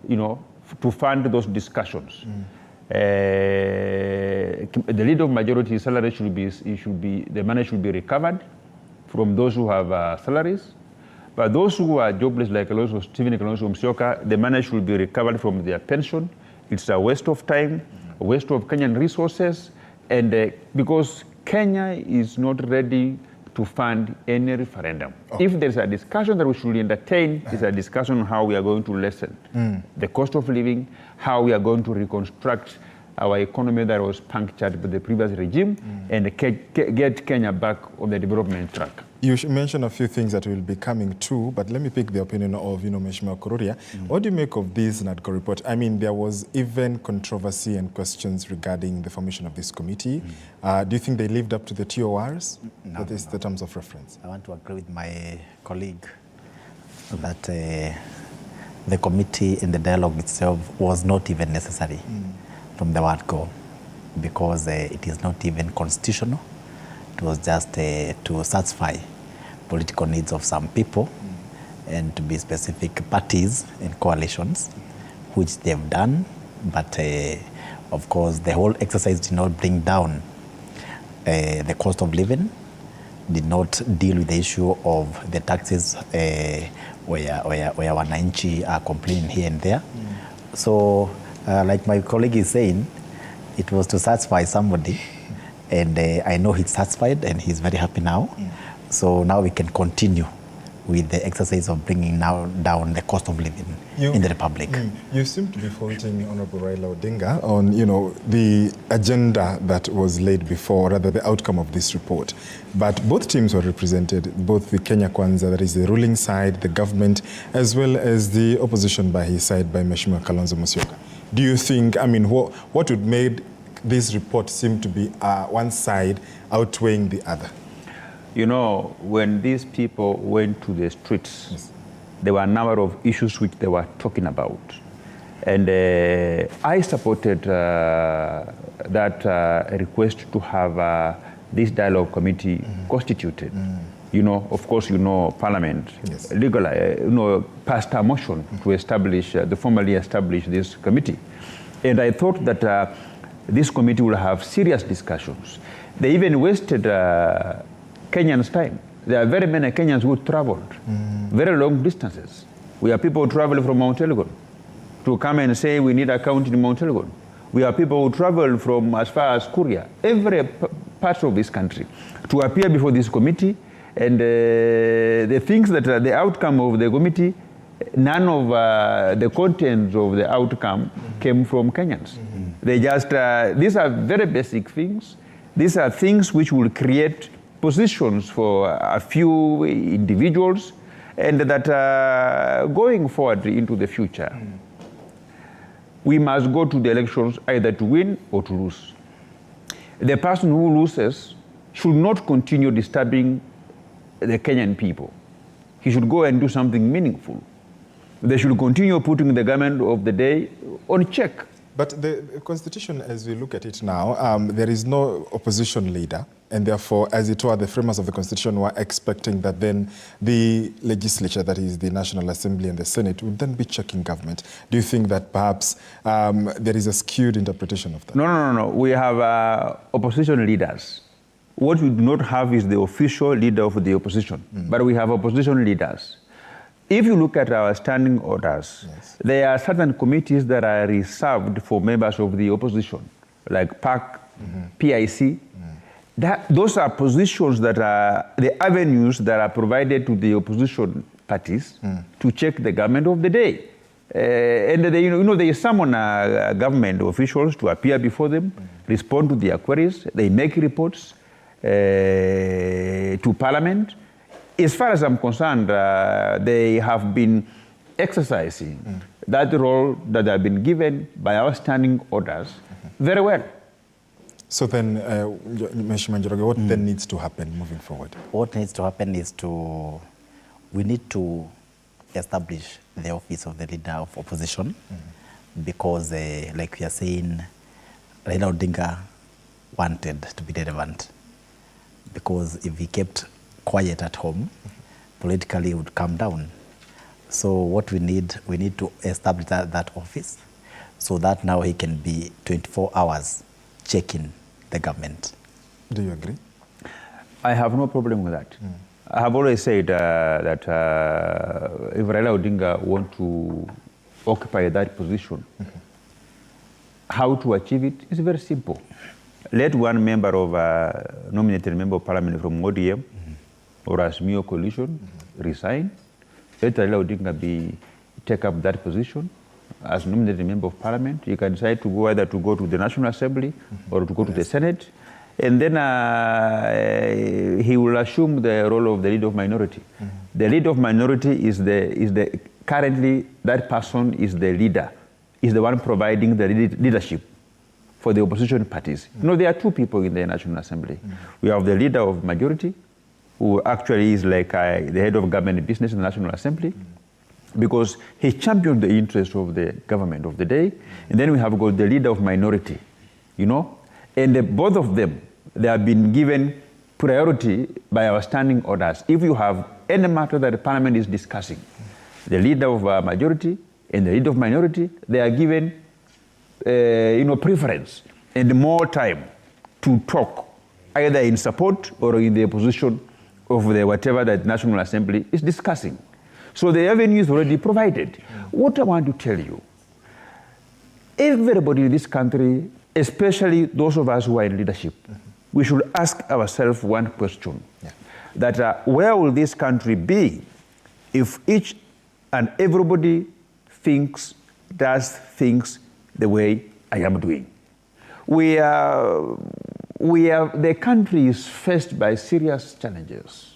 to fund those discussions, the leader of majority salary the money should be recovered from those who have salaries. But those who are jobless, like Stephen Kalonzo Musyoka, the money should be recovered from their pension. It's a waste of time, a waste of Kenyan resources, and because Kenya is not ready to fund any referendum. If there's a discussion that we should entertain, it's a discussion on how we are going to lessen the cost of living, how we are going to reconstruct our economy that was punctured by the previous regime, and get Kenya back on the development track. You mentioned a few things that will be coming too, but let me pick the opinion of, Mheshimiwa Kururia. What do you make of this NADCO report? I mean, there was even controversy and questions regarding the formation of this committee. Do you think they lived up to the TORs? No, that is the terms of reference. I want to agree with my colleague that the committee and the dialogue itself was not even necessary from the word go, because it is not even constitutional. It was just to satisfy political needs of some people and to be specific parties and coalitions, which they've done. But of course, the whole exercise did not bring down the cost of living, did not deal with the issue of the taxes where wananchi are complaining here and there. So, like my colleague is saying, it was to satisfy somebody, and I know he's satisfied and he's very happy now. So now we can continue with the exercise of bringing now down the cost of living in the Republic. You seem to be faulting Honorable Raila Odinga on, the agenda that was laid before, rather the outcome of this report. But both teams were represented, both the Kenya Kwanza, that is the ruling side, the government, as well as the opposition by his side, by Mheshimiwa Kalonzo Musyoka. Do you think, what would make this report seem to be one side outweighing the other? When these people went to the streets, there were a number of issues which they were talking about. And I supported that request to have this dialogue committee constituted. Of course, Parliament legally, passed a motion to establish, to formally establish this committee. And I thought that this committee will have serious discussions. They even wasted Kenyans' time. There are very many Kenyans who traveled very long distances. We have people who travel from Mount Elgon to come and say we need a county in Mount Elgon. We have people who travel from as far as Korea, every part of this country, to appear before this committee. And the things that are the outcome of the committee, none of the contents of the outcome came from Kenyans. They just, these are very basic things. These are things which will create positions for a few individuals, and that going forward into the future, we must go to the elections either to win or to lose. The person who loses should not continue disturbing the Kenyan people. He should go and do something meaningful. They should continue putting the government of the day on check. But the Constitution, as we look at it now, there is no opposition leader, and therefore, as it were, the framers of the Constitution were expecting that then the legislature, that is the National Assembly and the Senate, would then be checking government. Do you think that perhaps there is a skewed interpretation of that? No. We have opposition leaders. What we do not have is the official leader of the opposition, but we have opposition leaders. If you look at our standing orders, there are certain committees that are reserved for members of the opposition, like PAC, PIC. Those are positions that are the avenues that are provided to the opposition parties to check the government of the day. And they summon government officials to appear before them, respond to their queries, they make reports to Parliament. As far as I'm concerned, they have been exercising that role that they have been given by our standing orders very well. So then, Mheshimiwa Njoroge, what then needs to happen moving forward? What needs to happen is we need to establish the office of the leader of opposition because, like we are saying, Raila Odinga wanted to be relevant because if he kept quiet at home, politically it would come down. So what we need to establish that office so that now he can be 24 hours checking the government. Do you agree? I have no problem with that. I have always said that if Raila Odinga wants to occupy that position, how to achieve it is very simple. Let one member of, nominated member of parliament from ODM or Azimio coalition resign. Let Raila Odinga take up that position as nominated member of parliament. You can decide to go either to go to the National Assembly or to go to the Senate. And then he will assume the role of the leader of minority. The leader of minority is currently that person is the leader, is the one providing the leadership for the opposition parties. There are two people in the National Assembly. We have the leader of majority, who actually is like the head of government business in the National Assembly, because he championed the interests of the government of the day. And then we have got the leader of minority, and both of them, they have been given priority by our standing orders. If you have any matter that the parliament is discussing, the leader of majority and the leader of minority, they are given preference and more time to talk, either in support or in the opposition of the whatever that National Assembly is discussing. So the avenue is already provided. What I want to tell you, everybody in this country, especially those of us who are in leadership, we should ask ourselves one question, that where will this country be if each and everybody does things the way I am doing? The country is faced by serious challenges.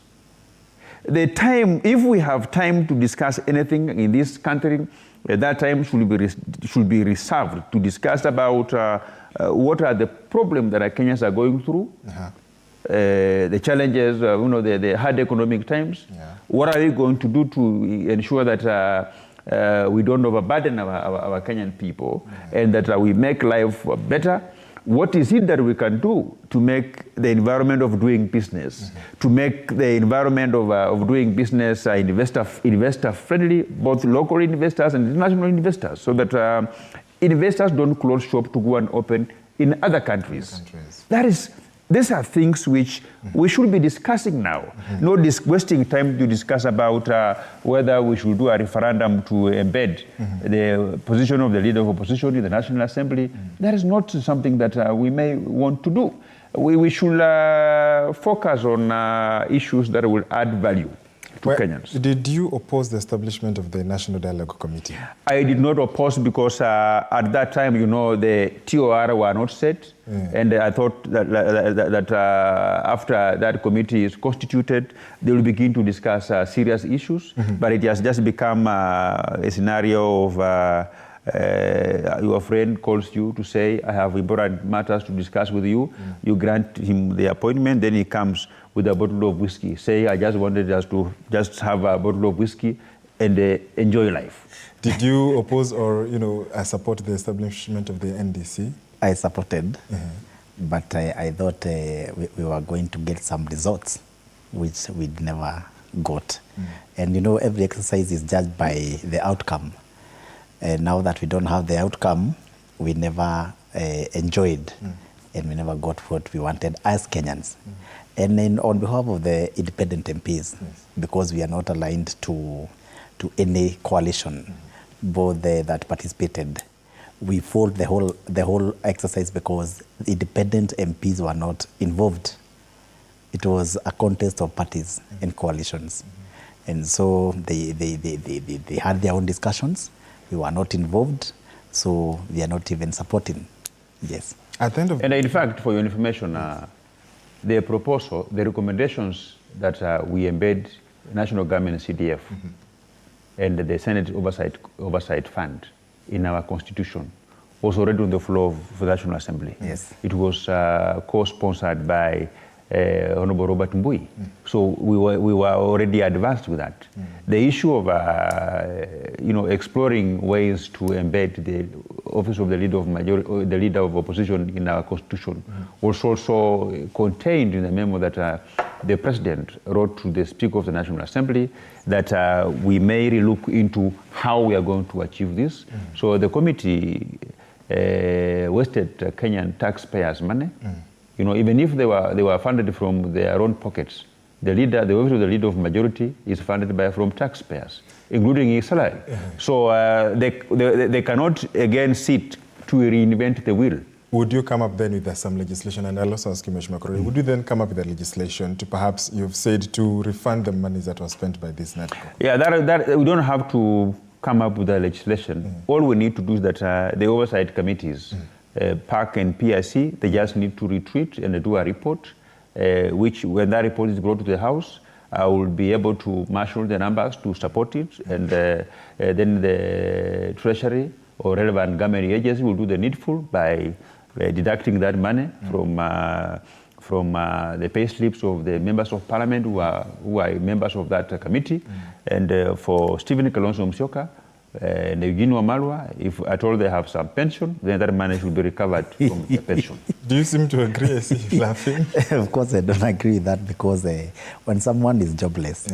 If we have time to discuss anything in this country, that time should be reserved to discuss about what are the problems that Kenyans are going through, the challenges, the hard economic times. What are we going to do to ensure that we don't overburden our Kenyan people and that we make life better? What is it that we can do to make the environment of doing business, to make the environment of doing business investor friendly, both local investors and international investors, so that investors don't close shop to go and open in other countries. These are things which we should be discussing now, not wasting time to discuss about whether we should do a referendum to embed the position of the leader of opposition in the National Assembly. That is not something that we may want to do. We should focus on issues that will add value to Kenyans. Did you oppose the establishment of the National Dialogue Committee? I did not oppose because at that time, the TOR were not set. And I thought that after that committee is constituted, they will begin to discuss serious issues. But it has just become a scenario of your friend calls you to say, I have important matters to discuss with you. You grant him the appointment, then he comes with a bottle of whiskey. Say, I just wanted us to just have a bottle of whiskey and enjoy life. Did you oppose or, support the establishment of the NDC? I supported, but I thought we were going to get some results, which we never got. And every exercise is judged by the outcome. And now that we don't have the outcome, we never enjoyed and we never got what we wanted as Kenyans. And then on behalf of the independent MPs, because we are not aligned to any coalition, both that participated, we fought the whole exercise because the independent MPs were not involved. It was a contest of parties and coalitions. And so they had their own discussions. We were not involved, so we are not even supporting. Yes. At the end of and in fact, for your information, the proposal, the recommendations that we embed national government CDF and the Senate Oversight Fund in our constitution was already on the floor of the National Assembly. Yes. It was co-sponsored by Honorable Robert Mbui. So we were already advanced with that. The issue of exploring ways to embed the office of the leader of opposition in our constitution was also contained in the memo that the president wrote to the Speaker of the National Assembly, that we may relook into how we are going to achieve this. So the committee wasted Kenyan taxpayers' money. Even if they were funded from their own pockets, the office of the leader of majority is funded from taxpayers, including his salary. So they cannot again sit to reinvent the wheel. Would you come up then with some legislation? And I'll also ask you, Mheshimiwa Korori, would you then come up with a legislation to perhaps, you've said, to refund the monies that were spent by this network? Yeah, that we don't have to come up with a legislation. All we need to do is that the oversight committees, PAC and PIC, they just need to retreat and do a report, which when that report is brought to the House, I will be able to marshal the numbers to support it, and then the Treasury or relevant government agency will do the needful by deducting that money from the pay slips of the members of parliament who are members of that committee. And for Stephen Kalonzo Musyoka, and Eugene Wamalwa, if at all they have some pension, then that money should be recovered from the pension. Do you seem to agree? I see you laughing. Of course, I don't agree with that, because when someone is jobless,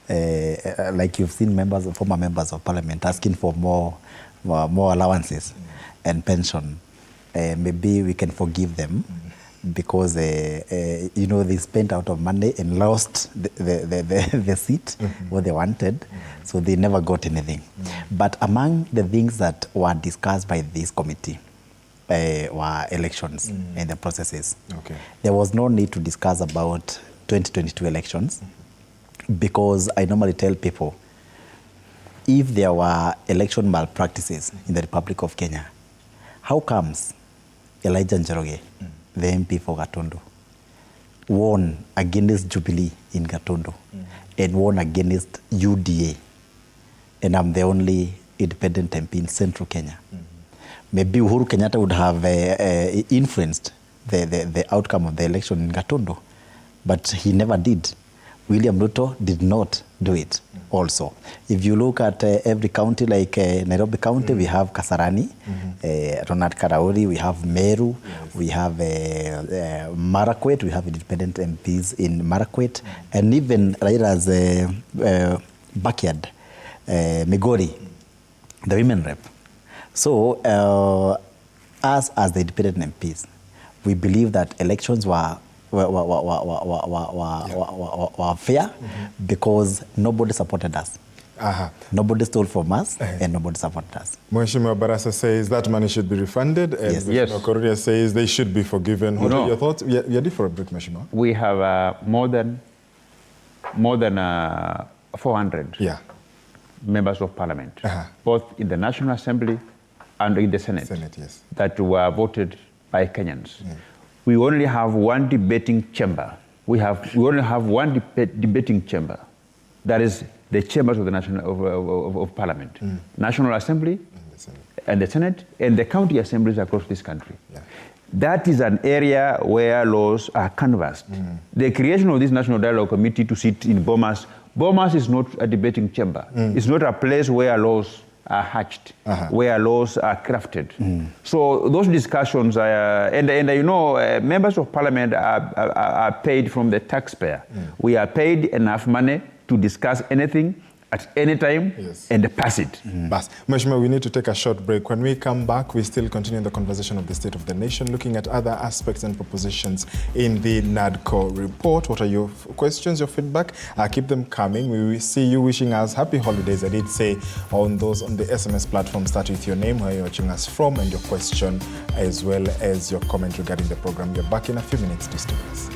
like you've seen former members of parliament asking for more allowances and pension, maybe we can forgive them because you know, they spent out of money and lost the seat what they wanted, so they never got anything. But among the things that were discussed by this committee were elections and the processes. Okay. There was no need to discuss about 2022 elections because I normally tell people, if there were election malpractices in the Republic of Kenya, how comes Elijah Njoroge, the MP for Gatundu, won against Jubilee in Gatundu and won against UDA, and I'm the only independent MP in Central Kenya? Maybe Uhuru Kenyatta would have influenced the outcome of the election in Gatundu, but he never did. William Ruto did not do it also. If you look at every county, like Nairobi County, we have Kasarani, Ronald Karauri, we have Meru, we have Marakwet, we have independent MPs in Marakwet, and even Raira's backyard, Migori, the women rep. So us as the independent MPs, we believe that elections were fair because nobody supported us. Nobody stole from us and nobody supported us. Mheshimiwa Barasa says that money should be refunded, and Mheshimiwa Koruria says they should be forgiven. What are your thoughts? We are different, Mheshimiwa. We have more than 400 members of parliament, both in the National Assembly and in the Senate, that were voted by Kenyans. We only have one debating chamber. We only have one debating chamber. That is the chambers of the of Parliament, National Assembly, and the Senate, and the county assemblies across this country. That is an area where laws are canvassed. The creation of this National Dialogue Committee to sit in Bomas is not a debating chamber. It's not a place where laws are hatched, where laws are crafted. So those discussions, and you know, members of parliament are paid from the taxpayer. We are paid enough money to discuss anything at any time and pass it. Mheshimiwa, we need to take a short break. When we come back, we still continue the conversation of the state of the nation, looking at other aspects and propositions in the NADCO report. What are your questions, your feedback? Keep them coming. We will see you wishing us happy holidays. I did say on those on the SMS platform, start with your name, where you're watching us from, and your question, as well as your comment regarding the program. We're back in a few minutes. Please stay with us.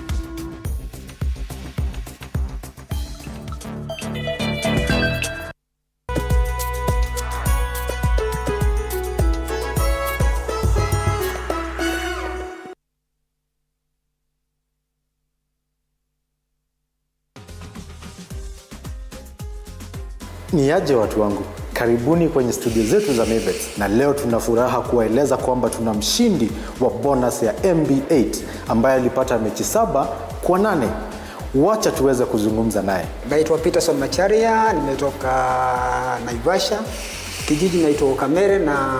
Ni aje watu wangu, karibuni kwenye studio zetu za Mebet, na leo tuna furaha kuwaeleza kwamba tuna mshindi wa bonus ya MB8 ambaye alipata mechi 7 kwa 8. Wacha tuweze kuzungumza naye. Naitwa Peterson Macharia, nimetoka Naivasha, kijiji naitwa Kamere, na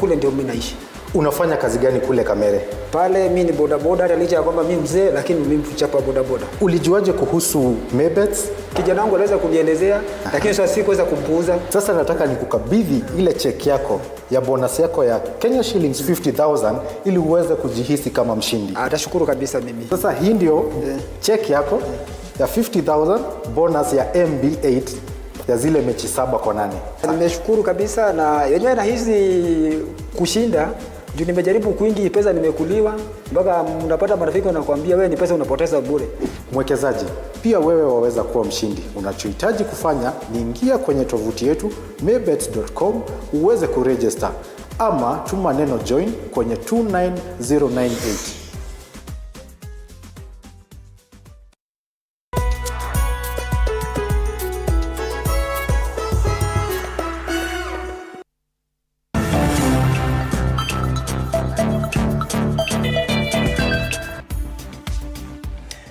kule ndio mimi naishi. Unafanya kazi gani kule Kamere? Pale mimi ni bodaboda, licha ya kwamba mimi mzee, lakini mimi mchapa bodaboda. Ulijuaje kuhusu Mebet? Kijana wangu aliweza kunielezea, lakini sasa sikuweza kumpuuza. Sasa nataka nikukabidhi ile check yako ya bonus yako ya Kenya shillings 50,000 ili uweze kujihisi kama mshindi. Atashukuru kabisa mimi. Sasa hii ndio check yako ya 50,000 bonus ya MB8 ya zile mechi 7 kwa 8. Nimeshukuru kabisa, na yenyewe nahisi kushinda. Juu nimejaribu kuingi pesa nimekuliwa, mpaka unapata marafiki wanakuambia wewe ni pesa unapoteza bure. Mwekezaji, pia wewe waweza kuwa mshindi. Unachohitaji kufanya ni ingia kwenye tovuti yetu mebet.com uweze kuregister, ama tuma neno join kwenye 29098.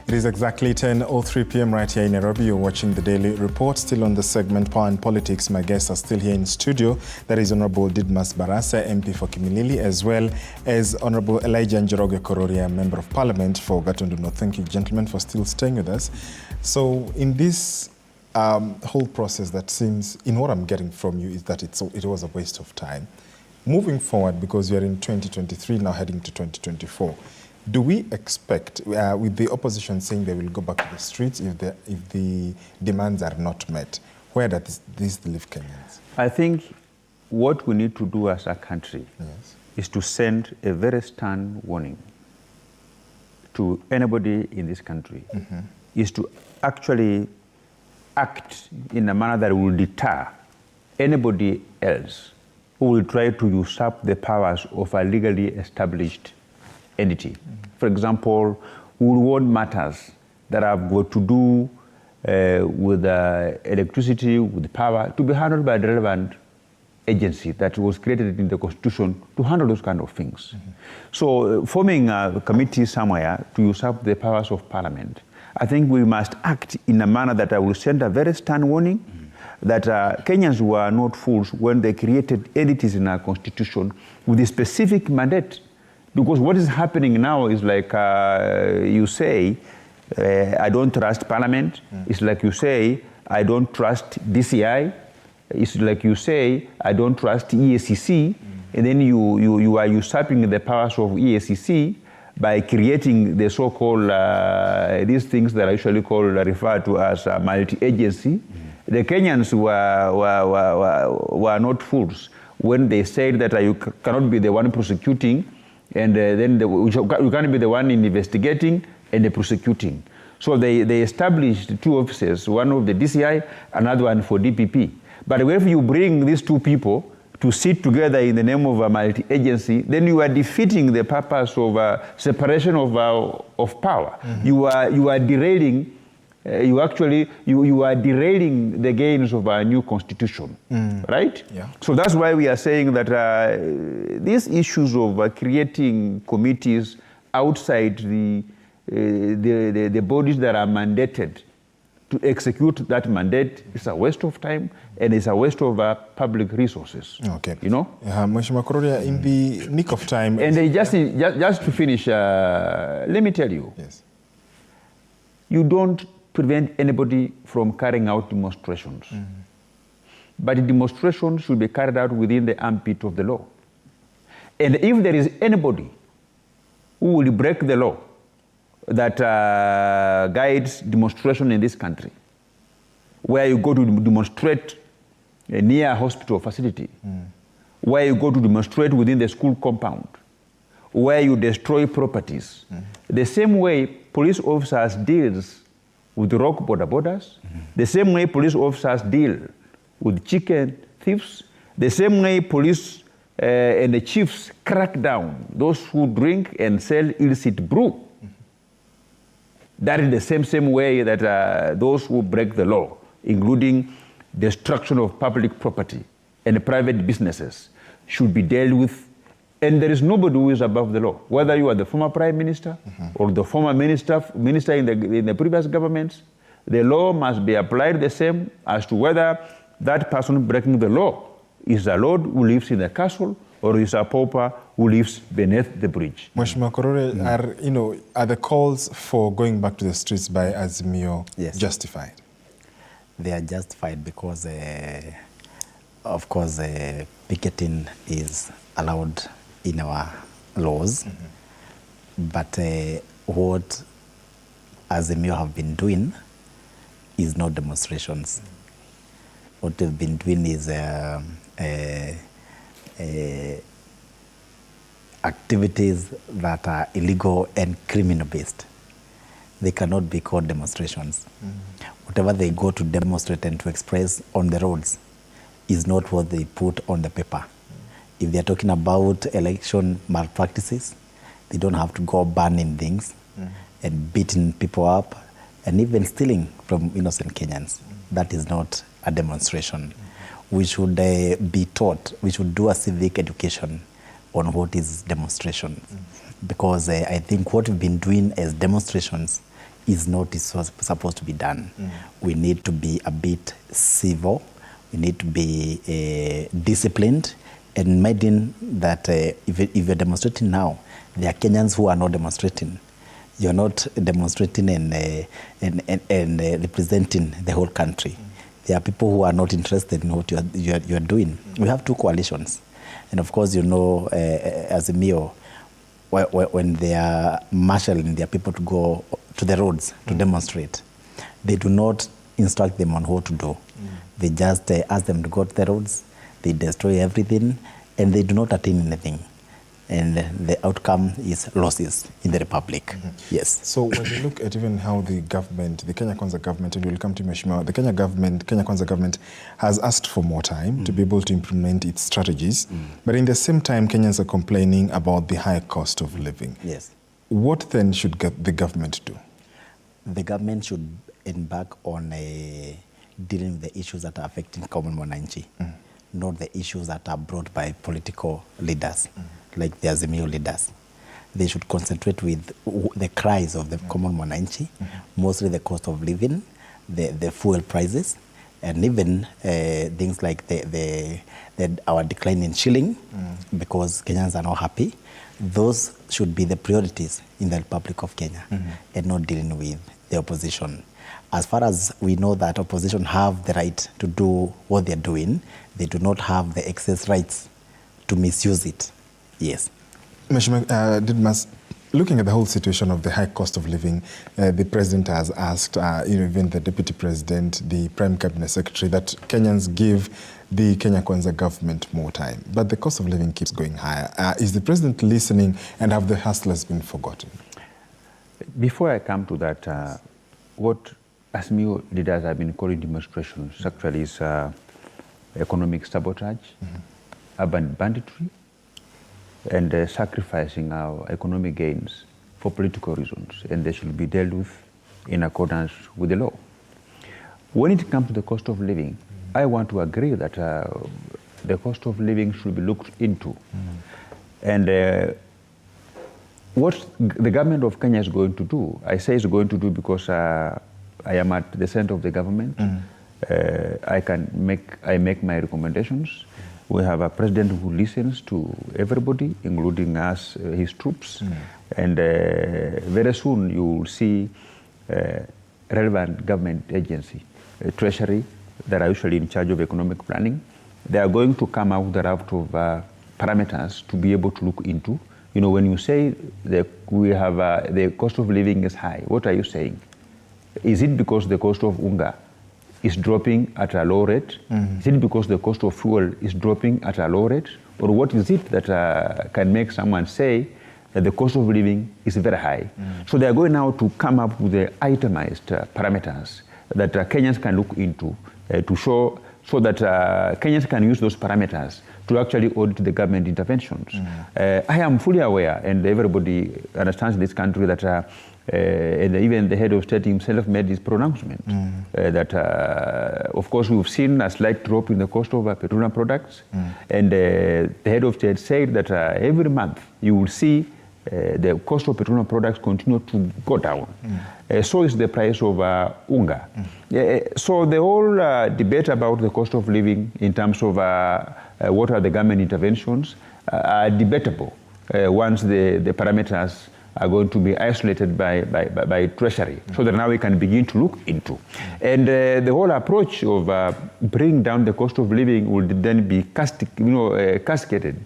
It is exactly 10:03 p.m. right here in Nairobi. You're watching the Daily Report, still on the segment Power and Politics. My guests are still here in studio. That is Honorable Didmas Barasa, MP for Kimilili, as well as Honorable Elijah Njoroge Kororia, Member of Parliament for Gatundu North. Thank you, gentlemen, for still staying with us. So in this whole process that seems, in what I'm getting from you, is that it was a waste of time. Moving forward, because we are in 2023, now heading to 2024, Do we expect, with the opposition saying they will go back to the streets if the demands are not met, where does this leave Kenyans? I think what we need to do as a country is to send a very stern warning to anybody in this country, is to actually act in a manner that will deter anybody else who will try to usurp the powers of a legally established entity. For example, we will want matters that have got to do with electricity, with power, to be handled by the relevant agency that was created in the Constitution to handle those kind of things. So forming a committee somewhere to usurp the powers of Parliament, I think we must act in a manner that I will send a very stern warning that Kenyans were not fools when they created entities in our Constitution with a specific mandate. Because what is happening now is like you say, I don't trust Parliament. It's like you say, I don't trust DCI. It's like you say, I don't trust EACC. And then you are usurping the powers of EACC by creating the so-called, these things that are usually referred to as multi-agency. The Kenyans were not fools when they said that you cannot be the one prosecuting and then you can't be the one investigating and prosecuting. So they established two offices, one of the DCI, another one for DPP. But if you bring these two people to sit together in the name of a multi-agency, then you are defeating the purpose of separation of power. You are derailing. You are derailing the gains of our new constitution, right? Yeah. So that's why we are saying that these issues of creating committees outside the bodies that are mandated to execute that mandate is a waste of time and it's a waste of public resources. Okay. You know? Mheshimiwa Kuroria, in the nick of time. And just to finish, let me tell you. Yes. You don't prevent anybody from carrying out demonstrations. But demonstrations should be carried out within the ambit of the law. And if there is anybody who will break the law that guides demonstration in this country, where you go to demonstrate near a hospital facility, where you go to demonstrate within the school compound, where you destroy properties, the same way police officers deals with rock borders, the same way police officers deal with chicken thieves, the same way police and the chiefs crack down those who drink and sell illicit brew. That is the same way that those who break the law, including destruction of public property and private businesses, should be dealt with. And there is nobody who is above the law. Whether you are the former prime minister or the former minister in the previous governments, the law must be applied the same as to whether that person breaking the law is a lord who lives in the castle or is a pauper who lives beneath the bridge. Mheshimiwa Kuroria, are the calls for going back to the streets by Azimio justified? They are justified because, of course, picketing is allowed in our laws, but what Azimio have been doing is not demonstrations. What they've been doing is activities that are illegal and criminal-based. They cannot be called demonstrations. Whatever they go to demonstrate and to express on the roads is not what they put on the paper. If they're talking about election malpractices, they don't have to go burning things and beating people up and even stealing from innocent Kenyans. That is not a demonstration. We should be taught, we should do a civic education on what is demonstration. Because I think what we've been doing as demonstrations is not supposed to be done. We need to be a bit civil, we need to be disciplined, and imagine that if you're demonstrating now, there are Kenyans who are not demonstrating. You're not demonstrating and representing the whole country. There are people who are not interested in what you're doing. We have two coalitions. And of course, Azimio, when they are marshalling their people to go to the roads to demonstrate, they do not instruct them on what to do. They just ask them to go to the roads, they destroy everything, and they do not attain anything. And the outcome is losses in the Republic. Yes. So when you look at even how the government, the Kenya Kwanza government, and we'll come to Mheshimiwa, the Kenya Kwanza government has asked for more time to be able to implement its strategies. But in the same time, Kenyans are complaining about the high cost of living. Yes. What then should the government do? The government should embark on dealing with the issues that are affecting common mwananchi, not the issues that are brought by political leaders, like the Azimio leaders. They should concentrate with the cries of the common mwananchi, mostly the cost of living, the fuel prices, and even things like our decline in shilling, because Kenyans are not happy. Those should be the priorities in the Republic of Kenya, and not dealing with the opposition. As far as we know that opposition have the right to do what they're doing, they do not have the excess rights to misuse it. Yes. Mheshimiwa Didmas, looking at the whole situation of the high cost of living, the president has asked, even the deputy president, the prime cabinet secretary, that Kenyans give the Kenya Kwanza government more time. But the cost of living keeps going higher. Is the president listening, and have the hustlers been forgotten? Before I come to that, what ASMIO leaders have been calling demonstrations actually is economic sabotage, urban banditry, and sacrificing our economic gains for political reasons, and they should be dealt with in accordance with the law. When it comes to the cost of living, I want to agree that the cost of living should be looked into. And what the government of Kenya is going to do, I say is going to do because I am at the center of the government. I make my recommendations. We have a president who listens to everybody, including us, his troops. And very soon you will see relevant government agency, Treasury, that are usually in charge of economic planning. They are going to come out with a raft of parameters to be able to look into. You know, when you say that we have the cost of living is high, what are you saying? Is it because the cost of unga is dropping at a low rate? Is it because the cost of fuel is dropping at a low rate? Or what is it that can make someone say that the cost of living is very high? So they are going now to come up with the itemized parameters that Kenyans can look into to show, so that Kenyans can use those parameters to actually audit the government interventions. I am fully aware, and everybody understands in this country, that and even the head of state himself made this pronouncement, that of course we've seen a slight drop in the cost of petroleum products, and the head of state said that every month you will see the cost of petroleum products continue to go down. So is the price of unga. So the whole debate about the cost of living in terms of what are the government interventions are debatable once the parameters are going to be isolated by Treasury, so that now we can begin to look into. And the whole approach of bringing down the cost of living will then be cascaded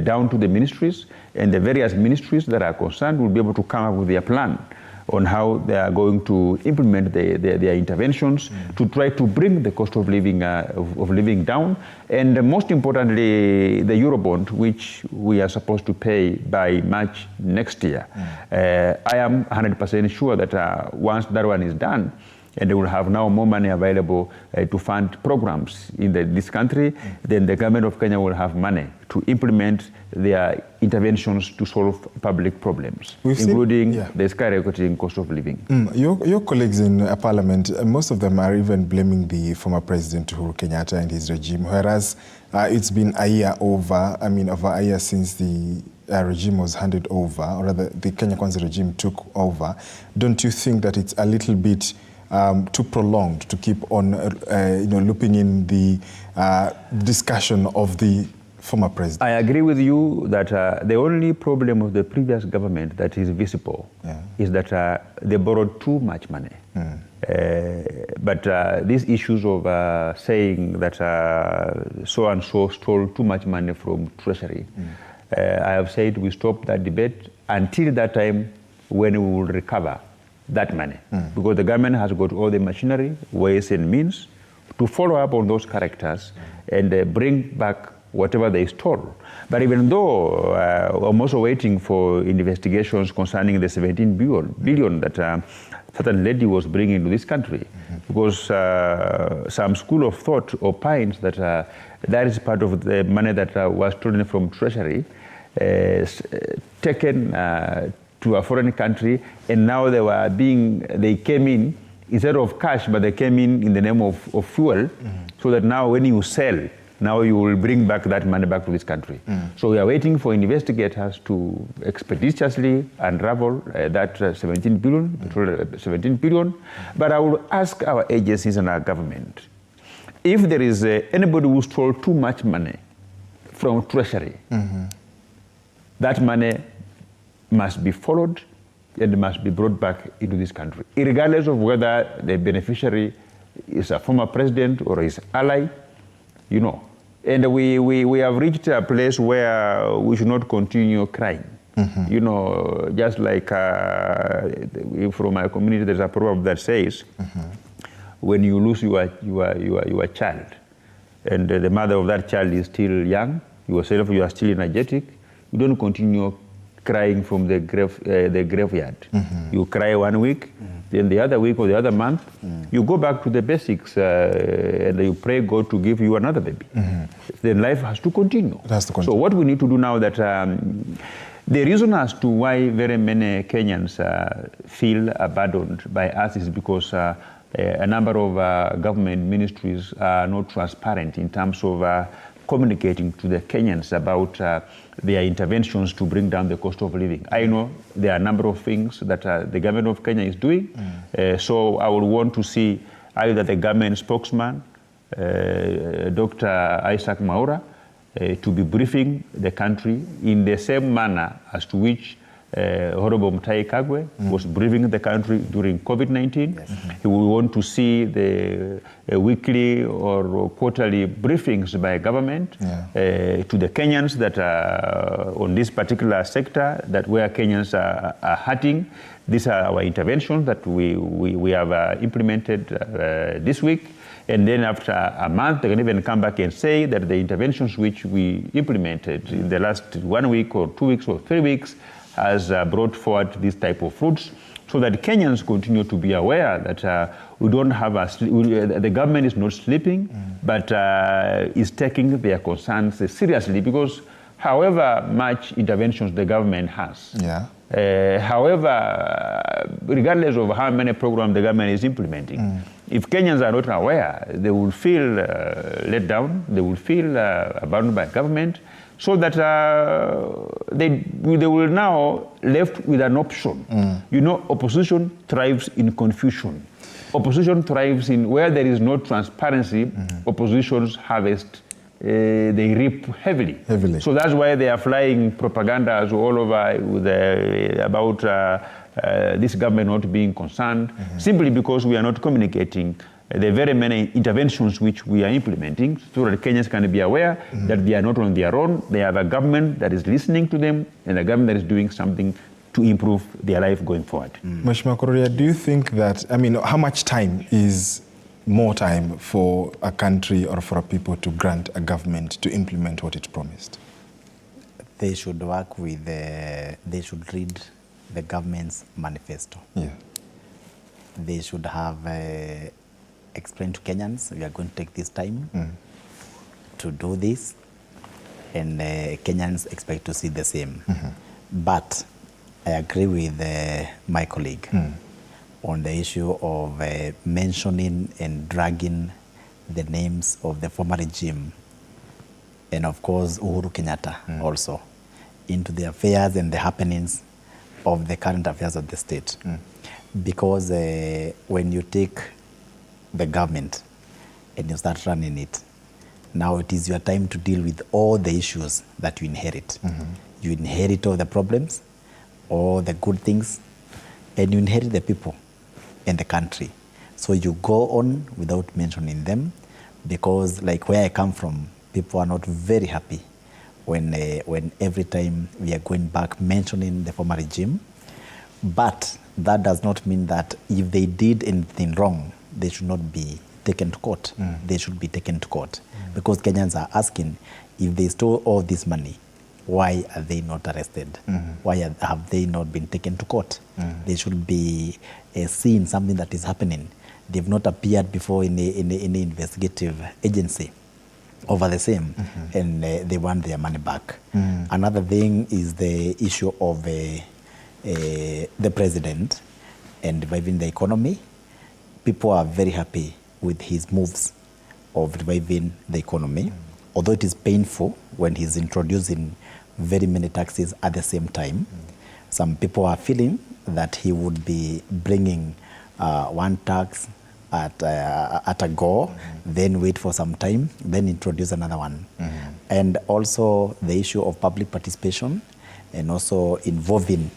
down to the ministries, and the various ministries that are concerned will be able to come up with their plan on how they are going to implement their interventions to try to bring the cost of living down. And most importantly, the Eurobond, which we are supposed to pay by March next year. I am 100% sure that once that one is done, and they will have now more money available to fund programs in this country, then the government of Kenya will have money to implement their interventions to solve public problems, including the skyrocketing cost of living. Your colleagues in Parliament, most of them are even blaming the former President Uhuru Kenyatta and his regime, whereas it's been a year over a year since the regime was handed over, or rather the Kenya Kwanza regime took over. Don't you think that it's a little bit too prolonged to keep on looping in the discussion of the former president? I agree with you that the only problem of the previous government that is visible is that they borrowed too much money. But these issues of saying that so-and-so stole too much money from Treasury, I have said we stop that debate until that time when we will recover that money. Because the government has got all the machinery, ways and means to follow up on those characters and bring back whatever they stole. But even though I'm also waiting for investigations concerning the 17 billion that certain lady was bringing to this country, because some school of thought opines that that is part of the money that was stolen from Treasury, taken to a foreign country, and now they came in instead of cash, but they came in the name of fuel, so that now when you sell, now you will bring back that money back to this country. So we are waiting for investigators to expeditiously unravel that 17 billion. But I will ask our agencies and our government, if there is anybody who stole too much money from Treasury, that money must be followed and must be brought back into this country, regardless of whether the beneficiary is a former president or his ally, you know. And we have reached a place where we should not continue crying. You know, just like from my community, there's a proverb that says, when you lose your child, and the mother of that child is still young, yourself, you are still energetic, you don't continue crying from the graveyard. You cry 1 week, then the other week or the other month, you go back to the basics and you pray God to give you another baby. Then life has to continue. So what we need to do now that the reason as to why very many Kenyans feel abandoned by us is because a number of government ministries are not transparent in terms of communicating to the Kenyans about their interventions to bring down the cost of living. I know there are a number of things that the government of Kenya is doing, so I would want to see either the government spokesman, Dr. Isaac Mwaura, to be briefing the country in the same manner as to which Honorable Mutahi Kagwe was briefing the country during COVID-19. He will want to see the weekly or quarterly briefings by government to the Kenyans that are on this particular sector, that where Kenyans are hurting. These are our interventions that we have implemented this week. And then after a month, they can even come back and say that the interventions which we implemented in the last 1 week or 2 weeks or 3 weeks has brought forward this type of fruits, so that Kenyans continue to be aware that we don't have the government is not sleeping, but is taking their concerns seriously, because however much interventions the government has, however, regardless of how many programs the government is implementing, if Kenyans are not aware, they will feel let down, they will feel abandoned by government, so that they will now left with an option. You know, opposition thrives in confusion. Opposition thrives in where there is no transparency. Oppositions harvest, they reap heavily. So that's why they are flying propagandas all over about this government not being concerned, simply because we are not communicating the very many interventions which we are implementing, so that Kenyans can be aware that they are not on their own. They have a government that is listening to them, and a government that is doing something to improve their life going forward. Mheshimiwa Kururia, do you think that, I mean, how much time is more time for a country or for a people to grant a government to implement what it promised? They should work with they should read the government's manifesto. They should have explain to Kenyans, we are going to take this time to do this, and Kenyans expect to see the same. But I agree with my colleague on the issue of mentioning and dragging the names of the former regime, and of course Uhuru Kenyatta also, into the affairs and the happenings of the current affairs of the state. Because when you take the government and you start running it, now it is your time to deal with all the issues that you inherit. You inherit all the problems, all the good things, and you inherit the people and the country. So you go on without mentioning them, because like where I come from, people are not very happy when every time we are going back mentioning the former regime. But that does not mean that if they did anything wrong, they should not be taken to court. They should be taken to court. Because Kenyans are asking, if they stole all this money, why are they not arrested? Why have they not been taken to court? They should be seeing something that is happening. They've not appeared before in any investigative agency over the same, and they want their money back. Another thing is the issue of the president and reviving the economy. People are very happy with his moves of reviving the economy, although it is painful when he's introducing very many taxes at the same time. Some people are feeling that he would be bringing one tax at a go, then wait for some time, then introduce another one. And also the issue of public participation, and also involving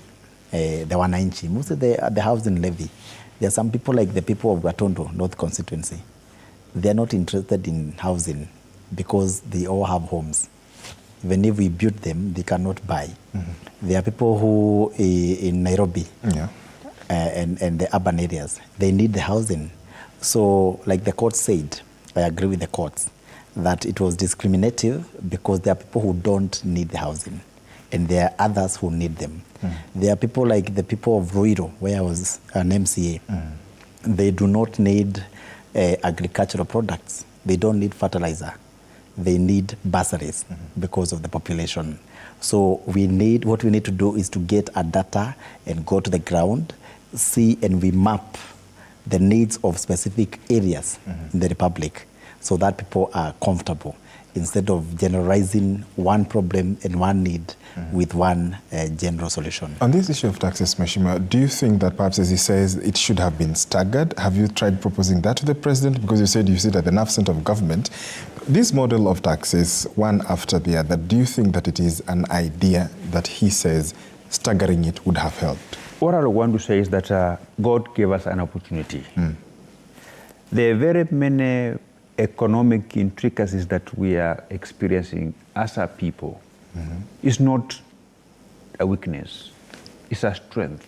the wananchi, mostly the housing levy. There are some people like the people of Gatondo, North constituency. They are not interested in housing because they all have homes. Even if we build them, they cannot buy. There are people who in Nairobi and the urban areas, they need the housing. So like the court said, I agree with the courts, that it was discriminative because there are people who don't need the housing and there are others who need them. There are people like the people of Ruiru, where I was an MCA. They do not need agricultural products. They don't need fertilizer. They need bursaries because of the population. So what we need to do is to get a data and go to the ground, see, and we map the needs of specific areas in the Republic so that people are comfortable, instead of generalizing one problem and one need with one general solution. On this issue of taxes, Mheshimiwa, do you think that perhaps, as he says, it should have been staggered? Have you tried proposing that to the president? Because you said you sit at the nerve center of government. This model of taxes, one after the other, do you think that it is an idea that he says staggering it would have helped? What I want to say is that God gave us an opportunity. There are very many economic intricacies that we are experiencing as a people. It's not a weakness, it's a strength.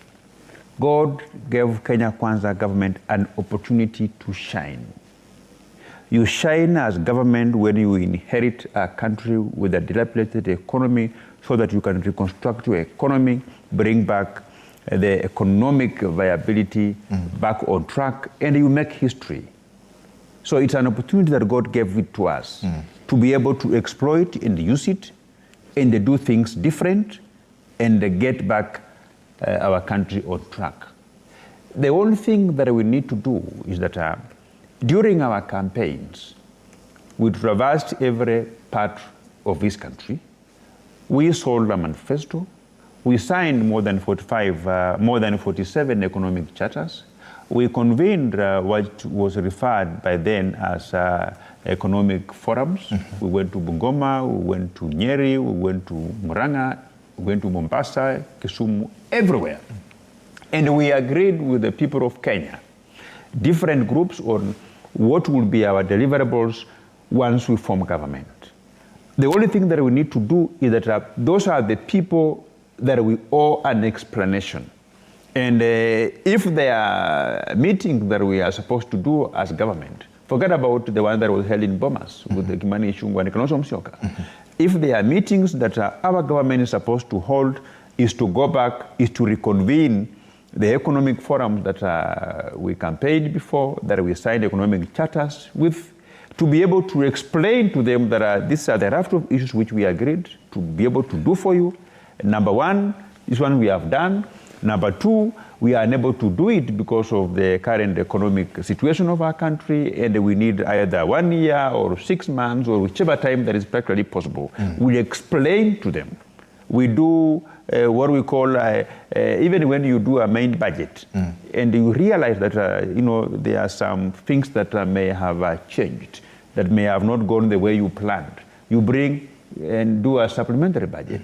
God gave Kenya Kwanza government an opportunity to shine. You shine as government when you inherit a country with a dilapidated economy so that you can reconstruct your economy, bring back the economic viability back on track, and you make history. So it's an opportunity that God gave it to us to be able to exploit and use it and do things different and get back our country on track. The only thing that we need to do is that during our campaigns, we traversed every part of this country. We sold a manifesto. We signed more than 47 economic charters. We convened what was referred by then as economic forums. We went to Bungoma, we went to Nyeri, we went to Murang'a, we went to Mombasa, Kisumu, everywhere. And we agreed with the people of Kenya, different groups, on what will be our deliverables once we form government. The only thing that we need to do is that those are the people that we owe an explanation. And if there are meetings that we are supposed to do as government, forget about the one that was held in Bomas with the Kimani Ichung'wah and Kalonzo Musyoka. If there are meetings that our government is supposed to hold, is to go back, is to reconvene the economic forums that we campaigned before, that we signed economic charters with, to be able to explain to them that these are the raft of issues which we agreed to be able to do for you. Number one, this one we have done. Number two, we are unable to do it because of the current economic situation of our country, and we need either 1 year or 6 months or whichever time that is practically possible. We explain to them. We do what we call, even when you do a main budget, and you realize that there are some things that may have changed, that may have not gone the way you planned. You bring and do a supplementary budget.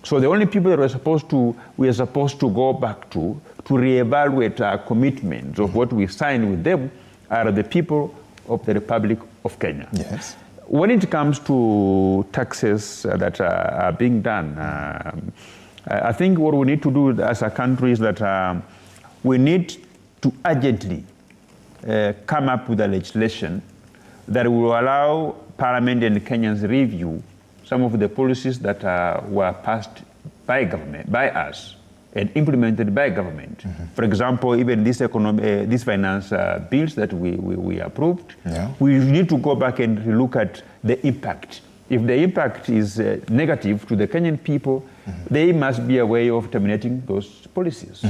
So the only people that we are supposed to go back to reevaluate our commitments of what we signed with them are the people of the Republic of Kenya. Yes. when it comes to taxes that are being done, I think what we need to do as a country is that we need to urgently come up with a legislation that will allow Parliament and Kenyans review some of the policies that were passed by government, by us, and implemented by government. For example, even these finance bills that we approved, we need to go back and look at the impact. If the impact is negative to the Kenyan people, there must be a way of terminating those policies.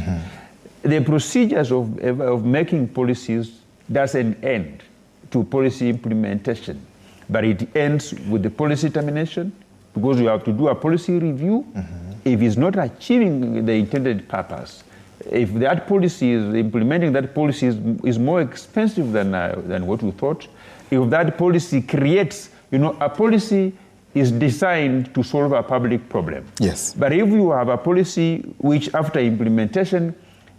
The procedures of making policies doesn't end to policy implementation, but it ends with the policy termination, because you have to do a policy review. If it's not achieving the intended purpose, if that policy is implementing that policy is more expensive than what we thought, if that policy creates, a policy is designed to solve a public problem. Yes. But if you have a policy which after implementation,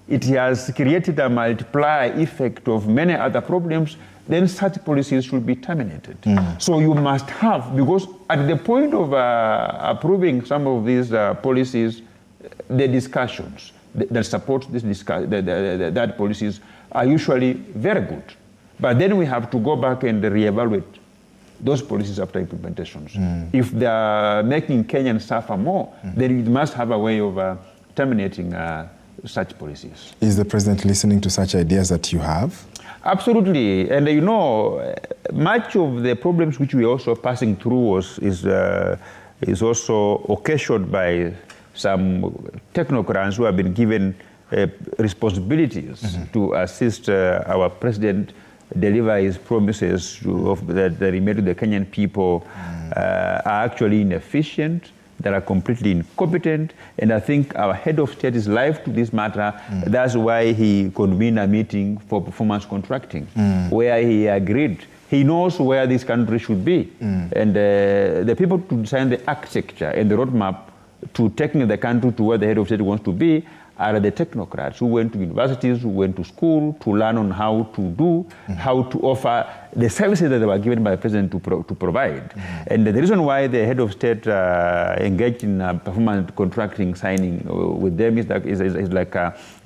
it has created a multiplier effect of many other problems, then such policies should be terminated. So you must have, because at the point of approving some of these policies, the discussions that support that policies are usually very good. But then we have to go back and reevaluate those policies after implementations. If they are making Kenyans suffer more, then it must have a way of terminating such policies. Is the president listening to such ideas that you have? Absolutely, and much of the problems which we are also passing through is also occasioned by some technocrats who have been given responsibilities to assist our president deliver his promises that he made to the Kenyan people are actually inefficient, that are completely incompetent, and I think our head of state is live to this matter. That's why he convened a meeting for performance contracting, where he agreed. He knows where this country should be, and the people to design the architecture and the roadmap to taking the country to where the head of state wants to be are the technocrats who went to universities, who went to school to learn on how to do, how to offer the services that they were given by the president to provide. And the reason why the head of state engaged in performance contracting signing with them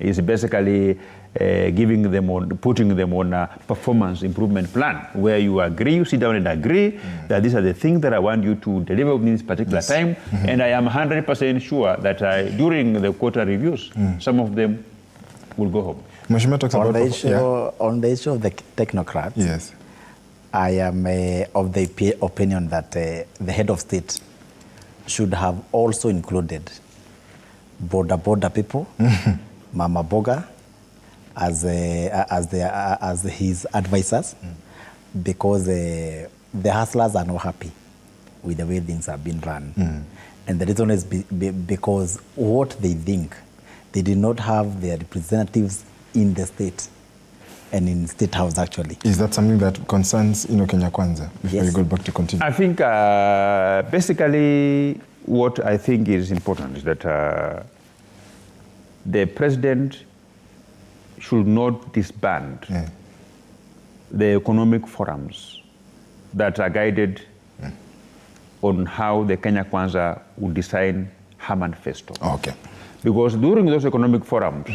is basically giving them putting them on a performance improvement plan, where you agree, you sit down and agree that these are the things that I want you to deliver within this particular time. And I am 100% sure that during the quarter reviews, some of them will go home. Talks on, about on the issue of the technocrats, yes, I am of the opinion that the head of state should have also included border people, Mama Boga, as his advisors, because the hustlers are not happy with the way things have been run. And the reason is because what they think, they did not have their representatives in the state and in State House, actually. Is that something that concerns Kenya Kwanza, before you go back to continue? I think basically what I think is important is that the president should not disband the economic forums that are guided on how the Kenya Kwanza would design her manifesto. Okay. Because during those economic forums,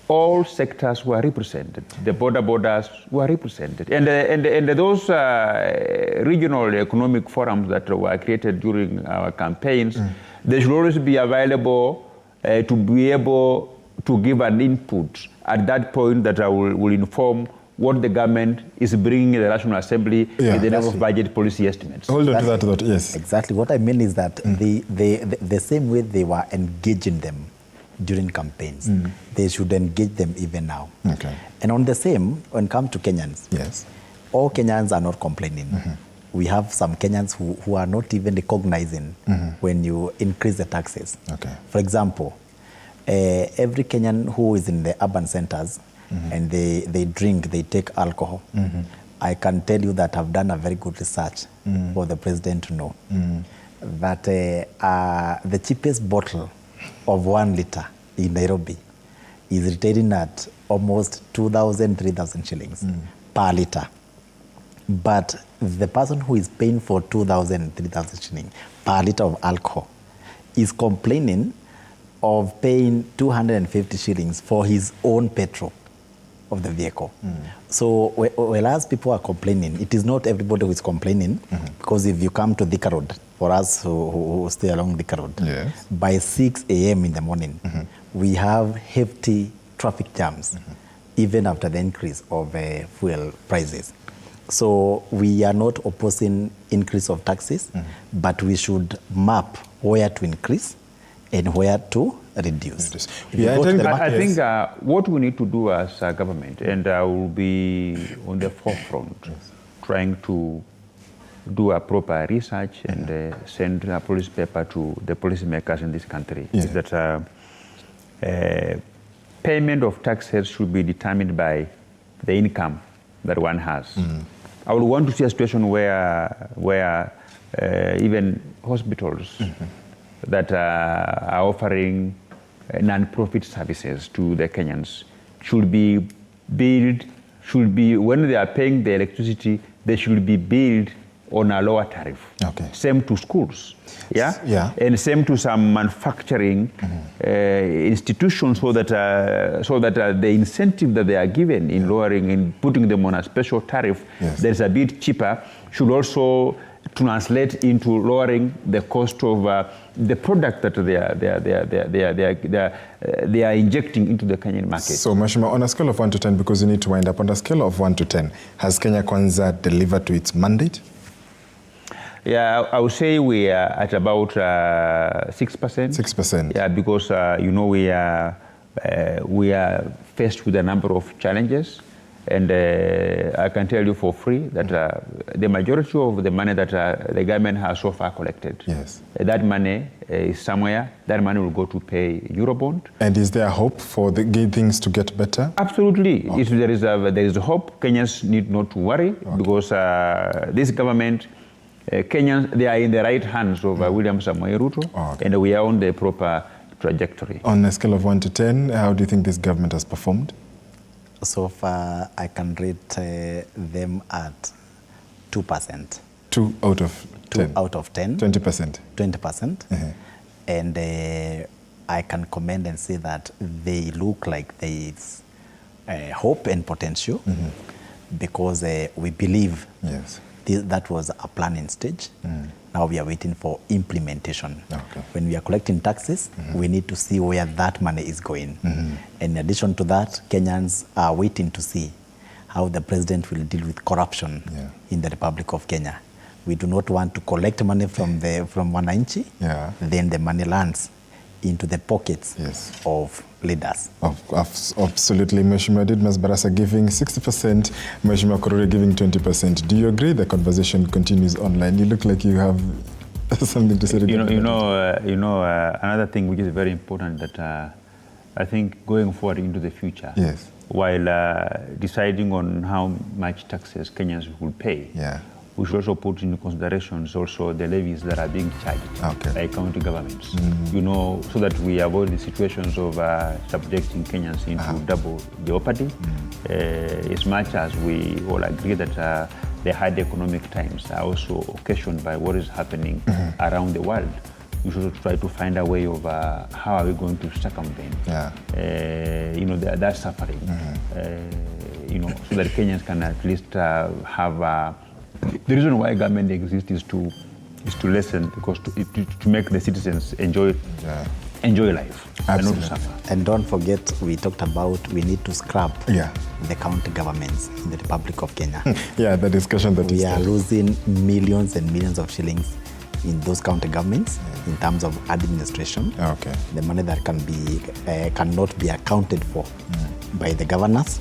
all sectors were represented. The borders were represented. And those regional economic forums that were created during our campaigns, they should always be available to be able to give an input at that point that will inform what the government is bringing in the National Assembly in the name of budget policy estimates. Hold on to that thought, yes. Exactly. What I mean is that the same way they were engaging them during campaigns, they should engage them even now. Okay. And on the same, when it comes to Kenyans, yes, all Kenyans are not complaining. We have some Kenyans who are not even recognizing when you increase the taxes. Okay. For example, every Kenyan who is in the urban centers and they drink, they take alcohol, I can tell you that I've done a very good research for the president to know that the cheapest bottle of 1 liter in Nairobi is retailing at almost 2,000, 3,000 shillings per liter. But the person who is paying for 2,000, 3,000 shillings per liter of alcohol is complaining of paying 250 shillings for his own petrol of the vehicle. So whereas people are complaining, it is not everybody who is complaining, because if you come to Thika Road, for us who stay along Thika Road, yes, by 6 a.m. in the morning, we have hefty traffic jams, even after the increase of fuel prices. So we are not opposing increase of taxes, but we should map where to increase and where to reduce. I think what we need to do as a government, and I will be on the forefront, trying to do a proper research and send a policy paper to the policymakers in this country, is that payment of taxes should be determined by the income that one has. I would want to see a situation where even hospitals that are offering non-profit services to the Kenyans should be billed, when they are paying the electricity, they should be billed on a lower tariff. Okay. Same to schools, and same to some manufacturing institutions, so that the incentive that they are given in lowering and putting them on a special tariff that is a bit cheaper should also translate into lowering the cost of the product that they are injecting into the Kenyan market. So, Mheshimiwa, on a scale of 1 to 10, because you need to wind up, on a scale of 1 to 10, has Kenya Kwanza delivered to its mandate? Yeah, I would say we are at about 6%. 6%. Yeah, because we are faced with a number of challenges. And I can tell you for free that the majority of the money that the government has so far collected, that money is somewhere. That money will go to pay Eurobond. And is there hope for things to get better? Absolutely. If there is hope, Kenyans need not to worry, because this government, Kenyans, they are in the right hands of William Samoei Ruto, and we are on the proper trajectory. On a scale of 1 to 10, how do you think this government has performed? So far, I can rate them at 2%. 2 out of 10? 2 out of 10. 20%? 20%. And I can commend and say that they look like there is hope and potential, because we believe that was a planning stage. Now we are waiting for implementation. When we are collecting taxes, we need to see where that money is going. In addition to that, Kenyans are waiting to see how the president will deal with corruption in the Republic of Kenya. We do not want to collect money from wananchi, then the money lands into the pockets of leaders. Absolutely. Mheshimiwa Didmas Barasa giving 60%, Mheshimiwa Kururia giving 20%. Do you agree the conversation continues online? You look like you have something to say. Another thing which is very important, that I think going forward into the future, while deciding on how much taxes Kenyans will pay, we should also put into considerations also the levies that are being charged by county governments, so that we avoid the situations of subjecting Kenyans into double jeopardy, as much as we all agree that the hard economic times are also occasioned by what is happening around the world. We should try to find a way of how are we going to circumvent that suffering, so that Kenyans can at least have the reason why government exists is to lessen, because to make the citizens enjoy life and not to suffer. And don't forget, we talked about we need to scrap the county governments in the Republic of Kenya. The discussion that we are losing millions and millions of shillings in those county governments in terms of administration. The money that cannot be accounted for by the governors.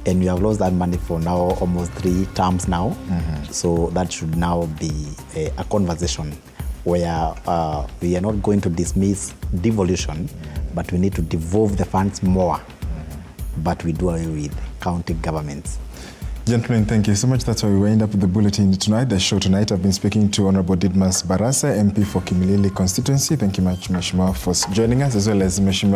And we have lost that money for now almost 3 terms now. So that should now be a conversation where we are not going to dismiss devolution, but we need to devolve the funds more. But we do away with county governments. Gentlemen, thank you so much. That's why we wind up with the bulletin tonight. The show tonight, I've been speaking to Honorable Didmas Barasa, MP for Kimilili constituency. Thank you much, Mheshimiwa, for joining us, as well as Mheshimiwa